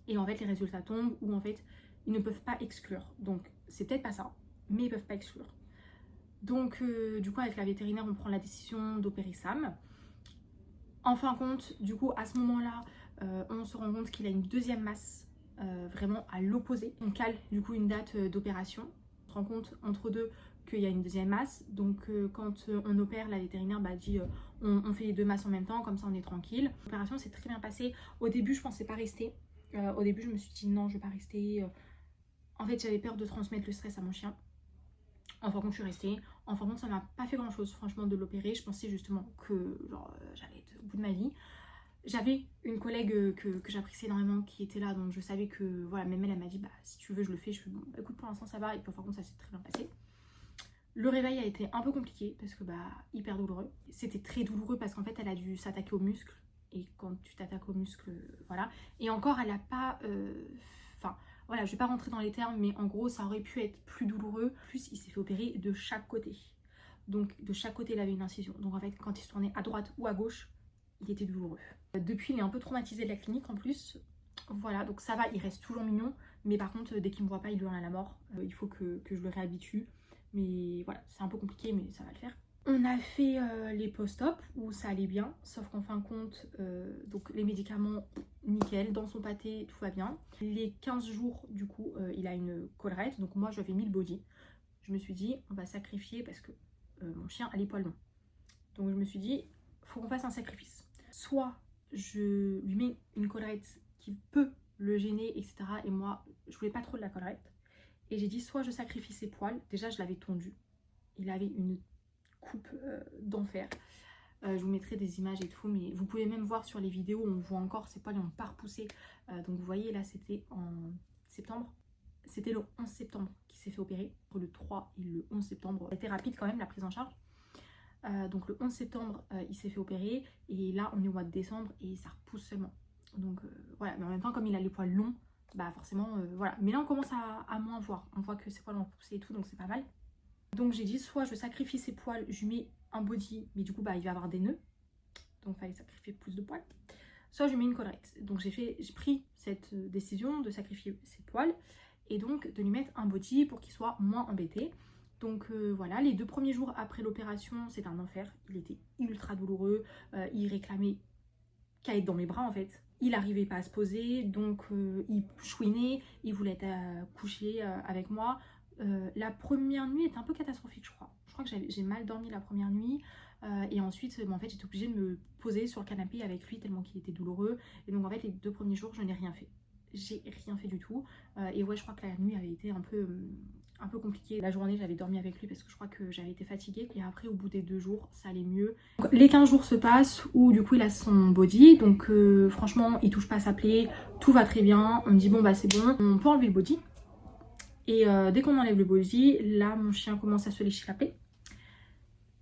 Et en fait, les résultats tombent où en fait, ils ne peuvent pas exclure. Donc c'est peut-être pas ça, mais ils peuvent pas exclure. Donc du coup, avec la vétérinaire, on prend la décision d'opérer Sam. En fin de compte, du coup, à ce moment-là, on se rend compte qu'il a une deuxième masse vraiment à l'opposé. On cale du coup une date d'opération. On se rend compte entre deux qu'il y a une deuxième masse. Donc quand on opère, la vétérinaire dit on fait les deux masses en même temps, comme ça on est tranquille. L'opération s'est très bien passée. Au début, je pensais pas rester. Au début, je me suis dit non, je vais pas rester. En fait, j'avais peur de transmettre le stress à mon chien. En fin de compte, je suis restée. En fin de compte, ça m'a pas fait grand chose, franchement, de l'opérer. Je pensais justement que j'allais être au bout de ma vie. J'avais une collègue que j'appréciais énormément qui était là, donc je savais que, voilà, même elle m'a dit, bah si tu veux, je le fais. Je fais, bon, bah, écoute, pour l'instant, ça va. Et puis, en fin de compte, ça s'est très bien passé. Le réveil a été un peu compliqué parce que, bah, hyper douloureux. C'était très douloureux parce qu'en fait, elle a dû s'attaquer aux muscles. et quand tu t'attaques aux muscles, voilà. Et encore, elle n'a pas... Enfin, voilà, je vais pas rentrer dans les termes, mais en gros, ça aurait pu être plus douloureux. Plus, il s'est fait opérer de chaque côté. Donc, de chaque côté, il avait une incision. Donc, en fait, quand il se tournait à droite ou à gauche, il était douloureux. Depuis, il est un peu traumatisé de la clinique en plus. Voilà, donc ça va, il reste toujours mignon. Mais par contre, dès qu'il me voit pas, il hurle à la mort. Il faut que je le réhabitue. Mais voilà, c'est un peu compliqué, mais ça va le faire. On a fait les post-op où ça allait bien, sauf qu'en fin de compte, donc les médicaments, nickel, dans son pâté, tout va bien. Les 15 jours, du coup, il a une collerette, donc moi, je lui avais mis le body. Je me suis dit, on va sacrifier parce que mon chien a les poils longs. Donc je me suis dit, faut qu'on fasse un sacrifice. Soit je lui mets une collerette qui peut le gêner, etc. Et moi, je voulais pas trop de la collerette. Et j'ai dit, soit je sacrifie ses poils. Déjà, je l'avais tondu. Il avait une coupe d'enfer. Je vous mettrai des images et tout, mais vous pouvez même voir sur les vidéos, on voit encore ses poils n'ont pas repoussé. Donc vous voyez là, c'était en septembre. C'était le 11 septembre qu'il s'est fait opérer. Entre le 3 et le 11 septembre, ça a été rapide quand même la prise en charge. Donc le 11 septembre, il s'est fait opérer. Et là, on est au mois de décembre et ça repousse seulement. Donc voilà, mais en même temps, comme il a les poils longs, bah forcément, voilà. Mais là, on commence à moins voir. On voit que ses poils ont repoussé et tout, donc c'est pas mal. Donc j'ai dit, soit je sacrifie ses poils, je lui mets un body, mais du coup, bah, il va avoir des nœuds. Donc il fallait sacrifier plus de poils. Soit je lui mets une collerette. Donc j'ai pris cette décision de sacrifier ses poils et donc de lui mettre un body pour qu'il soit moins embêté. Donc voilà, les 2 premiers jours après l'opération, c'était un enfer. Il était ultra douloureux. Il réclamait qu'à être dans mes bras en fait. Il n'arrivait pas à se poser, donc il chouinait, il voulait être couché avec moi. La première nuit était un peu catastrophique, je crois. Je crois que j'ai mal dormi la première nuit. Et ensuite, en fait, j'étais obligée de me poser sur le canapé avec lui tellement qu'il était douloureux. Et donc, en fait, les 2 premiers jours, je n'ai rien fait. J'ai rien fait du tout. Et ouais, je crois que la nuit avait été un peu compliquée. La journée, j'avais dormi avec lui parce que je crois que j'avais été fatiguée. Et après, au bout des 2 jours, ça allait mieux. Donc, les 15 jours se passent où, du coup, il a son body. Donc, franchement, il touche pas à sa plaie. Tout va très bien. On me dit, bon, bah, c'est bon. On peut enlever le body. Et dès qu'on enlève le body, là, mon chien commence à se lécher la plaie.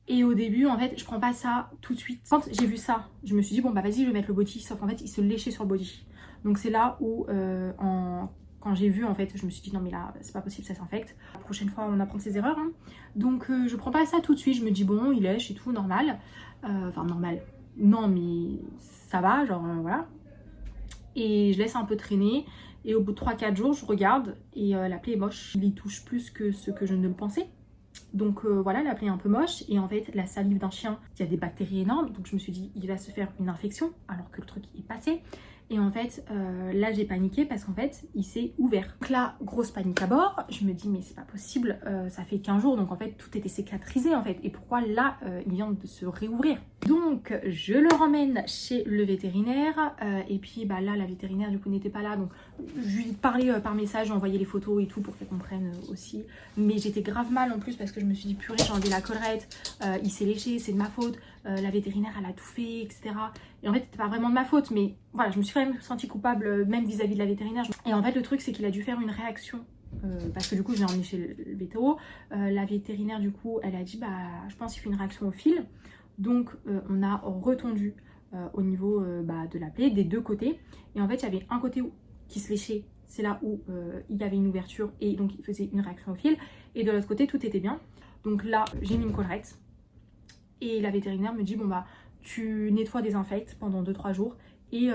Et au début, en fait, je prends pas ça tout de suite. Quand j'ai vu ça, je me suis dit, bon, bah vas-y, je vais mettre le body. Sauf qu'en fait, il se léchait sur le body. Donc c'est là où, quand j'ai vu, en fait, je me suis dit, non mais là, c'est pas possible, ça s'infecte. La prochaine fois, on apprend de ses erreurs. Hein. Donc je prends pas ça tout de suite. Je me dis, bon, il lèche et tout, normal. Enfin, normal. Non, mais ça va, genre, voilà. Et je laisse un peu traîner. Et au bout de 3-4 jours, je regarde et la plaie est moche. Il y touche plus que ce que je ne le pensais. Donc voilà, la plaie est un peu moche. Et en fait, la salive d'un chien, il y a des bactéries énormes. Donc je me suis dit, il va se faire une infection alors que le truc est passé. Et en fait, là j'ai paniqué parce qu'en fait, il s'est ouvert. Donc là, grosse panique à bord. Je me dis, mais c'est pas possible, ça fait 15 jours. Donc en fait, tout était cicatrisé en fait. Et pourquoi là, il vient de se réouvrir? Donc je le ramène chez le vétérinaire. Et puis bah, là, la vétérinaire du coup n'était pas là. Donc je lui parlais par message, j'ai envoyé les photos et tout pour qu'elle comprenne aussi. Mais j'étais grave mal en plus parce que je me suis dit, purée, j'ai enlevé la collerette. Il s'est léché, c'est de ma faute. La vétérinaire, elle a tout fait, etc. Et en fait, c'était pas vraiment de ma faute, mais voilà, je me suis quand même sentie coupable, même vis-à-vis de la vétérinaire. Et en fait, le truc, c'est qu'il a dû faire une réaction, parce que du coup, je l'ai emmené chez le vétéro. La vétérinaire, du coup, elle a dit, bah, je pense qu'il fait une réaction au fil. Donc, on a retondu au niveau de la plaie, des 2 côtés. Et en fait, il y avait un côté qui se léchait, c'est là où il y avait une ouverture, et donc il faisait une réaction au fil. Et de l'autre côté, tout était bien. Donc là, j'ai mis une collerette. Et la vétérinaire me dit, bon bah, tu nettoies, désinfectes pendant 2-3 jours et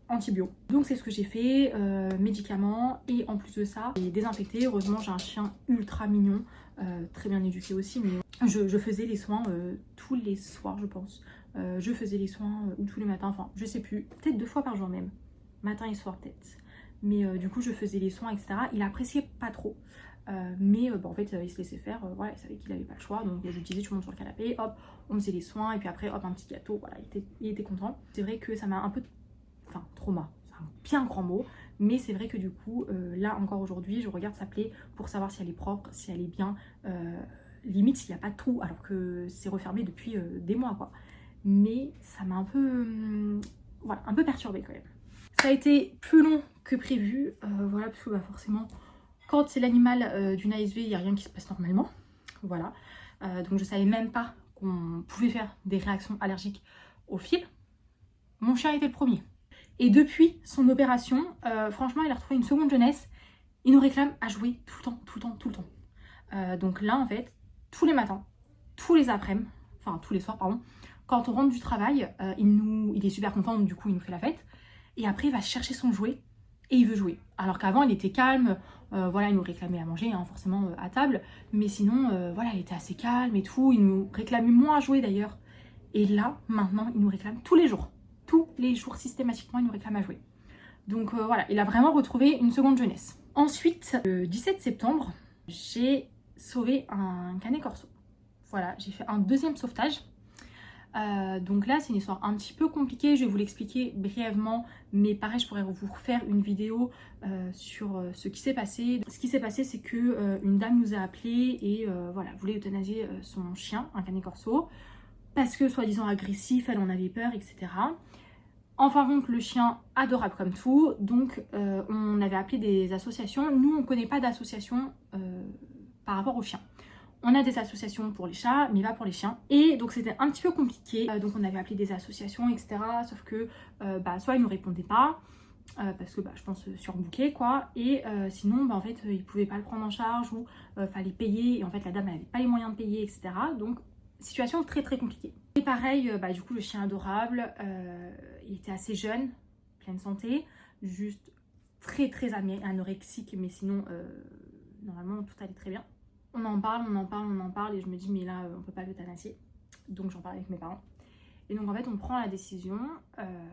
antibio. Donc c'est ce que j'ai fait, médicaments, et en plus de ça, j'ai désinfecté. Heureusement, j'ai un chien ultra mignon, très bien éduqué aussi, mais je faisais les soins tous les soirs, je pense. Je faisais les soins ou tous les matins, enfin je sais plus, peut-être 2 fois par jour même, matin et soir peut-être. Mais du coup je faisais les soins, etc. Il appréciait pas trop. Mais en fait il se laissait faire, voilà, il savait qu'il n'avait pas le choix. Donc je disais, tu montes sur le canapé, hop, on faisait les soins, et puis après hop, un petit gâteau, voilà, il était content. C'est vrai que ça m'a un peu, enfin trauma, c'est un bien grand mot, mais c'est vrai que du coup là encore aujourd'hui, je regarde sa plaie pour savoir si elle est propre, si elle est bien, limite s'il n'y a pas de trou, alors que c'est refermé depuis des mois quoi. Mais ça m'a un peu, voilà, un peu perturbée quand même. Ça a été plus long que prévu, voilà, parce que bah, forcément, quand c'est l'animal d'une ASV, il n'y a rien qui se passe normalement. Voilà. Donc je ne savais même pas qu'on pouvait faire des réactions allergiques au fil. mon chien était le premier. Et depuis son opération, franchement, il a retrouvé une seconde jeunesse. Il nous réclame à jouer tout le temps, tout le temps, tout le temps. Donc là, en fait, tous les matins, tous les après-midi, enfin tous les soirs, pardon, quand on rentre du travail, il est super content, donc du coup, il nous fait la fête. Et après, il va chercher son jouet et il veut jouer. Alors qu'avant, il était calme, voilà, il nous réclamait à manger, hein, forcément à table. Mais sinon, voilà, il était assez calme et tout. Il nous réclamait moins à jouer d'ailleurs. Et là, maintenant, il nous réclame tous les jours. Tous les jours, systématiquement, il nous réclame à jouer. Donc voilà, il a vraiment retrouvé une seconde jeunesse. Ensuite, le 17 septembre, j'ai sauvé un canet corso. Voilà, j'ai fait un deuxième sauvetage. Donc là, c'est une histoire un petit peu compliquée. Je vais vous l'expliquer brièvement. Mais pareil, je pourrais vous refaire une vidéo sur ce qui s'est passé. Ce qui s'est passé, c'est que une dame nous a appelé et voilà, voulait euthanasier son chien, un canet corso. Parce que, soi-disant agressif, elle en avait peur, etc. En fin de compte, le chien, adorable comme tout, donc on avait appelé des associations. Nous, on ne connaît pas d'association par rapport aux chiens. On a des associations pour les chats, mais pas pour les chiens. Et donc c'était un petit peu compliqué. Donc on avait appelé des associations, etc. Sauf que soit ils ne nous répondaient pas, parce que je pense surbookés quoi. Et sinon, en fait, ils ne pouvaient pas le prendre en charge ou fallait payer. Et en fait, la dame n'avait pas les moyens de payer, etc. Donc situation très très compliquée. Et pareil, du coup, le chien adorable, il était assez jeune, pleine santé, juste très très anorexique, mais sinon, normalement, tout allait très bien. On en parle, et je me dis, mais là, on peut pas l'euthanasier. Donc j'en parle avec mes parents. Et donc en fait, on prend la décision,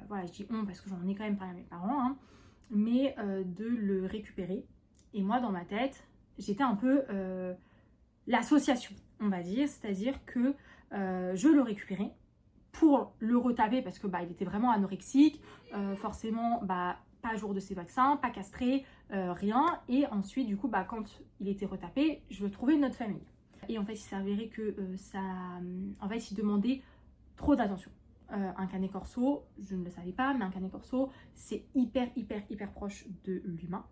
voilà, je dis on parce que j'en ai quand même parlé à mes parents, hein, mais de le récupérer. Et moi, dans ma tête, j'étais un peu l'association, on va dire, c'est-à-dire que je le récupérais pour le retaper parce que il était vraiment anorexique, forcément pas à jour de ses vaccins, pas castré, rien. Et ensuite, du coup, quand il était retapé, je le trouvais une autre famille. Et en fait, il s'avérait que en fait, il demandait trop d'attention. Un canet corso, je ne le savais pas, mais un canet corso, c'est hyper proche de l'humain.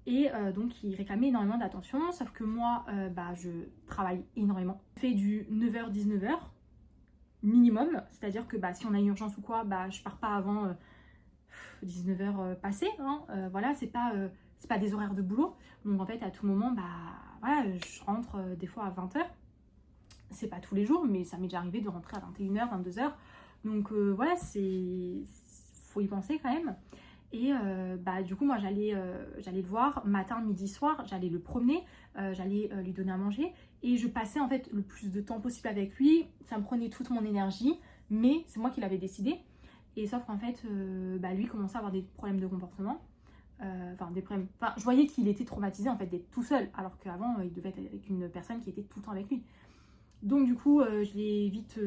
Et donc il réclamait énormément d'attention, sauf que moi je travaille énormément. Je fais du 9h-19h minimum, c'est-à-dire que si on a une urgence ou quoi, je pars pas avant 19h passées, hein. Voilà, c'est pas des horaires de boulot. Donc en fait à tout moment, voilà, je rentre des fois à 20h. C'est pas tous les jours, mais ça m'est déjà arrivé de rentrer à 21h, 22h. Donc voilà, faut y penser quand même. Et du coup, moi, j'allais le voir matin, midi, soir. J'allais le promener, j'allais lui donner à manger. Et je passais en fait le plus de temps possible avec lui. Ça me prenait toute mon énergie, mais c'est moi qui l'avais décidé. Et sauf qu'en fait, lui commençait à avoir des problèmes de comportement. Des problèmes. Je voyais qu'il était traumatisé en fait d'être tout seul, alors qu'avant, il devait être avec une personne qui était tout le temps avec lui. Donc du coup, je l'ai vite...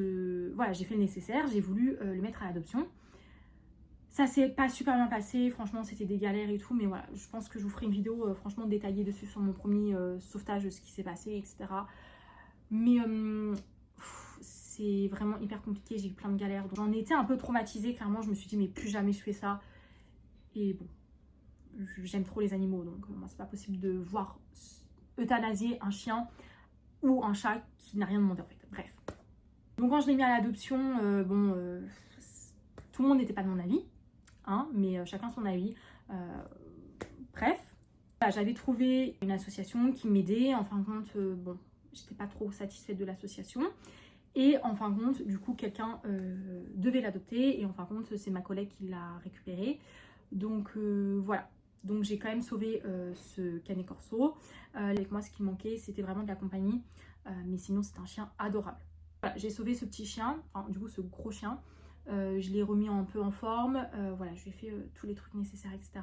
voilà, j'ai fait le nécessaire. J'ai voulu le mettre à l'adoption. Ça s'est pas super bien passé, franchement c'était des galères et tout, mais voilà, je pense que je vous ferai une vidéo franchement détaillée dessus sur mon premier sauvetage, ce qui s'est passé, etc. Mais c'est vraiment hyper compliqué, j'ai eu plein de galères. J'en étais un peu traumatisée, clairement, je me suis dit mais plus jamais je fais ça. Et bon, j'aime trop les animaux, donc moi c'est pas possible de voir euthanasier un chien ou un chat qui n'a rien demandé en fait, bref. Donc quand je l'ai mis à l'adoption, tout le monde n'était pas de mon avis. Mais chacun son avis. Bref, j'avais trouvé une association qui m'aidait. En fin de compte, j'étais pas trop satisfaite de l'association. Et en fin de compte, du coup, quelqu'un devait l'adopter. Et en fin de compte, c'est ma collègue qui l'a récupéré. Donc voilà. Donc j'ai quand même sauvé ce canet corso. Avec moi, ce qui manquait, c'était vraiment de la compagnie. Mais sinon, c'est un chien adorable. Voilà, j'ai sauvé ce petit chien, du coup, ce gros chien. Je l'ai remis un peu en forme, voilà, je lui ai fait tous les trucs nécessaires, etc.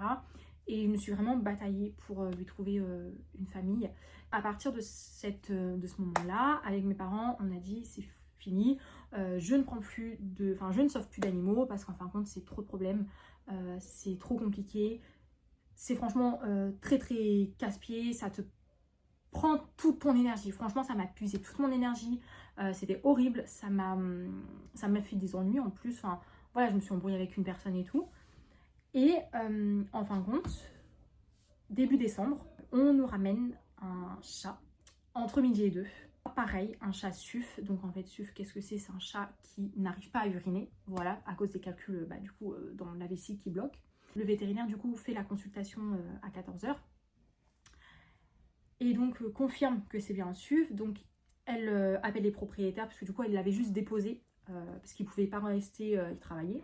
Et je me suis vraiment bataillée pour lui trouver une famille. À partir de ce moment-là, avec mes parents, on a dit c'est fini, je ne sauve plus d'animaux parce qu'en fin de compte c'est trop de problèmes, c'est trop compliqué, c'est franchement très très casse-pied, ça te prend toute ton énergie. Franchement, ça m'a puisé toute mon énergie. C'était horrible. Ça m'a fait des ennuis en plus. Voilà, je me suis embrouillée avec une personne et tout. Et en fin de compte, début décembre, on nous ramène un chat entre midi et 2. Pareil, un chat SUF, donc en fait SUF, qu'est-ce que c'est? C'est un chat qui n'arrive pas à uriner, voilà, à cause des calculs du coup dans la vessie qui bloque. Le vétérinaire du coup fait la consultation à 14 h et donc confirme que c'est bien un SUF, donc elle appelle les propriétaires parce que du coup elle l'avait juste déposé parce qu'il ne pouvait pas rester y travailler.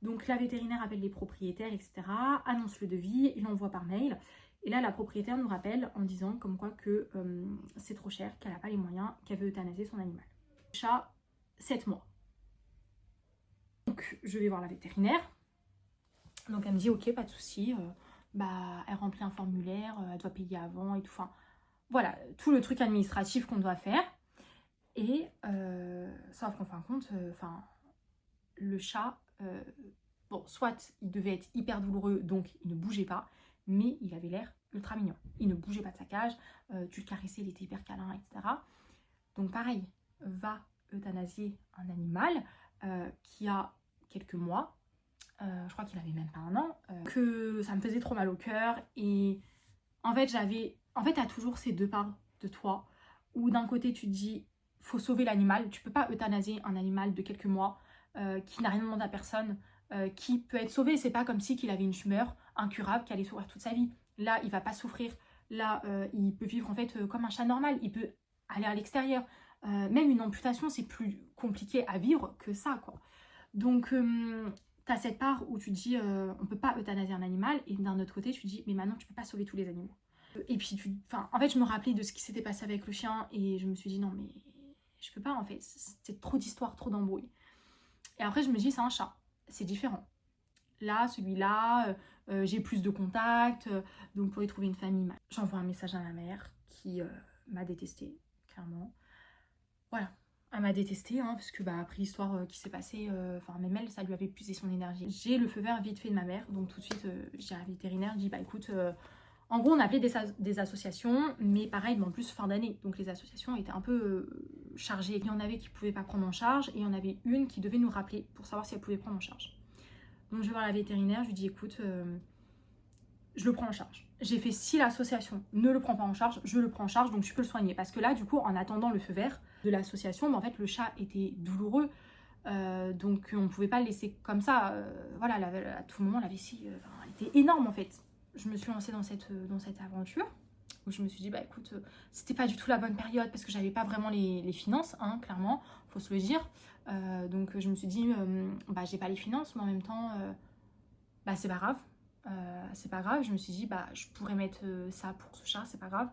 Donc la vétérinaire appelle les propriétaires, etc., annonce le devis, il l'envoie par mail. Et là, la propriétaire nous rappelle en disant comme quoi que c'est trop cher, qu'elle n'a pas les moyens, qu'elle veut euthanasier son animal. Chat, 7 mois. Donc je vais voir la vétérinaire. Donc elle me dit ok, pas de souci. Elle remplit un formulaire, elle doit payer avant et tout. Enfin, voilà, tout le truc administratif qu'on doit faire. Et sauf qu'en fin de compte, le chat, bon, soit il devait être hyper douloureux, donc il ne bougeait pas, mais il avait l'air ultra mignon. Il ne bougeait pas de sa cage, tu le caressais, il était hyper câlin, etc. Donc pareil, va euthanasier un animal qui a quelques mois, je crois qu'il avait même pas un an, que ça me faisait trop mal au cœur. Et en fait, t'as toujours ces deux parts de toi, où d'un côté tu te dis, faut sauver l'animal, tu peux pas euthanasier un animal de quelques mois, qui n'a rien demandé à personne, qui peut être sauvé. C'est pas comme si qu'il avait une tumeur incurable qui allait souffrir toute sa vie. Là, il va pas souffrir. Là, il peut vivre en fait comme un chat normal. Il peut aller à l'extérieur. Même une amputation, c'est plus compliqué à vivre que ça, quoi. Donc, t'as cette part où tu te dis, on peut pas euthanasier un animal, et d'un autre côté, tu te dis, mais maintenant, tu peux pas sauver tous les animaux. Et puis, en fait, je me rappelais de ce qui s'était passé avec le chien, et je me suis dit, non, mais je peux pas, en fait. C'est trop d'histoires, trop d'embrouilles. Et après, je me dis, c'est un chat. C'est différent. Là, celui-là, j'ai plus de contacts. Donc, pour y trouver une famille, j'envoie un message à ma mère qui m'a détestée, clairement. Voilà. Elle m'a détestée, hein, parce que après l'histoire qui s'est passée, même elle, ça lui avait épuisé son énergie. J'ai le feu vert vite fait de ma mère. Donc, tout de suite, je dis à la vétérinaire, je dis, écoute... en gros, on appelait des associations, mais pareil, en plus fin d'année. Donc les associations étaient un peu chargées. Il y en avait qui ne pouvaient pas prendre en charge, et il y en avait une qui devait nous rappeler pour savoir si elle pouvait prendre en charge. Donc je vais voir la vétérinaire, je lui dis écoute, je le prends en charge. J'ai fait si l'association ne le prend pas en charge, je le prends en charge, donc tu peux le soigner. Parce que là, du coup, en attendant le feu vert de l'association, en fait, le chat était douloureux. Donc on ne pouvait pas le laisser comme ça. Voilà, à tout moment, la vessie elle était énorme en fait. Je me suis lancée dans cette aventure où je me suis dit, écoute, c'était pas du tout la bonne période parce que j'avais pas vraiment les finances, hein, clairement, faut se le dire. Donc je me suis dit, j'ai pas les finances, mais en même temps, c'est pas grave. C'est pas grave, je me suis dit, je pourrais mettre ça pour ce chat, c'est pas grave.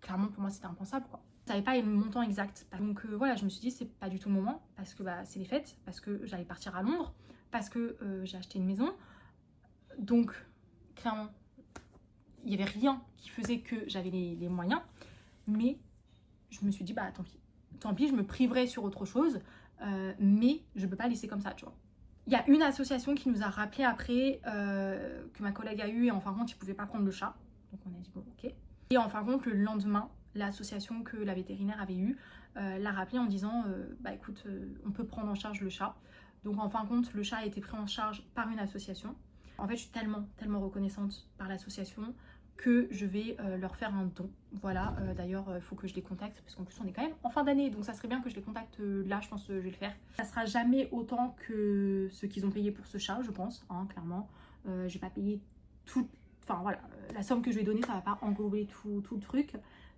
Clairement, pour moi, c'était impensable, quoi. Je savais pas le montant exact. Donc voilà, je me suis dit, c'est pas du tout le moment parce que c'est les fêtes, parce que j'allais partir à Londres, parce que j'ai acheté une maison. Donc, clairement, il n'y avait rien qui faisait que j'avais les moyens. Mais je me suis dit, tant pis. Tant pis, je me priverai sur autre chose. Mais je ne peux pas laisser comme ça, tu vois. Il y a une association qui nous a rappelé après, que ma collègue a eu, et en fin de compte, ils ne pouvaient pas prendre le chat. Donc on a dit, bon, ok. Et en fin de compte, le lendemain, l'association que la vétérinaire avait eue l'a rappelé en disant, écoute, on peut prendre en charge le chat. Donc en fin de compte, le chat a été pris en charge par une association. En fait, je suis tellement reconnaissante par l'association que je vais leur faire un don. Voilà, d'ailleurs, il faut que je les contacte parce qu'en plus, on est quand même en fin d'année. Donc, ça serait bien que je les contacte là, je pense que je vais le faire. Ça sera jamais autant que ce qu'ils ont payé pour ce chat, je pense, hein, clairement. Je vais pas payer tout... Enfin, voilà, la somme que je vais donner, ça va pas englober tout le truc.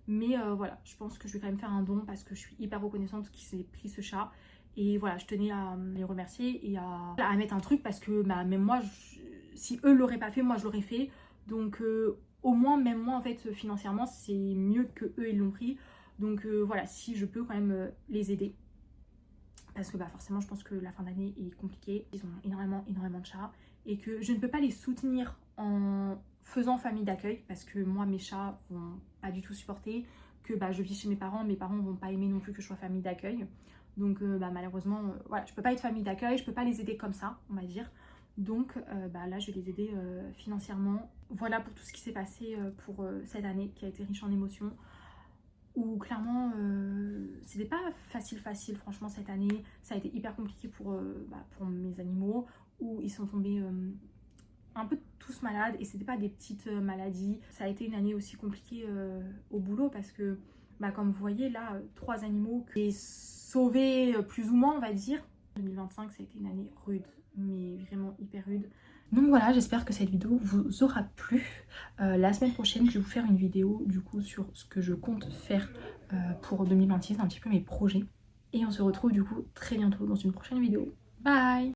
Mais voilà, je pense que je vais quand même faire un don parce que je suis hyper reconnaissante qu'ils aient pris ce chat. Et voilà, je tenais à les remercier et à mettre un truc parce que même moi, si eux l'auraient pas fait, moi je l'aurais fait. Donc au moins, même moi en fait, financièrement, c'est mieux que eux ils l'ont pris. Donc voilà, si je peux quand même les aider. Parce que forcément, je pense que la fin d'année est compliquée. Ils ont énormément de chats. Et que je ne peux pas les soutenir en faisant famille d'accueil. Parce que moi, mes chats vont pas du tout supporter. Que je vis chez mes parents vont pas aimer non plus que je sois famille d'accueil. Donc malheureusement, voilà, je peux pas être famille d'accueil, je peux pas les aider comme ça, on va dire. Donc là, je vais les aider financièrement. Voilà pour tout ce qui s'est passé pour cette année qui a été riche en émotions. Où clairement, c'était pas facile, franchement, cette année. Ça a été hyper compliqué pour mes animaux, où ils sont tombés un peu tous malades, et c'était pas des petites maladies. Ça a été une année aussi compliquée au boulot parce que comme vous voyez là, 3 animaux que j'ai sauvés plus ou moins on va dire. 2025 ça a été une année rude, mais vraiment hyper rude. Donc voilà, j'espère que cette vidéo vous aura plu. La semaine prochaine je vais vous faire une vidéo du coup sur ce que je compte faire pour 2026, un petit peu mes projets. Et on se retrouve du coup très bientôt dans une prochaine vidéo. Bye!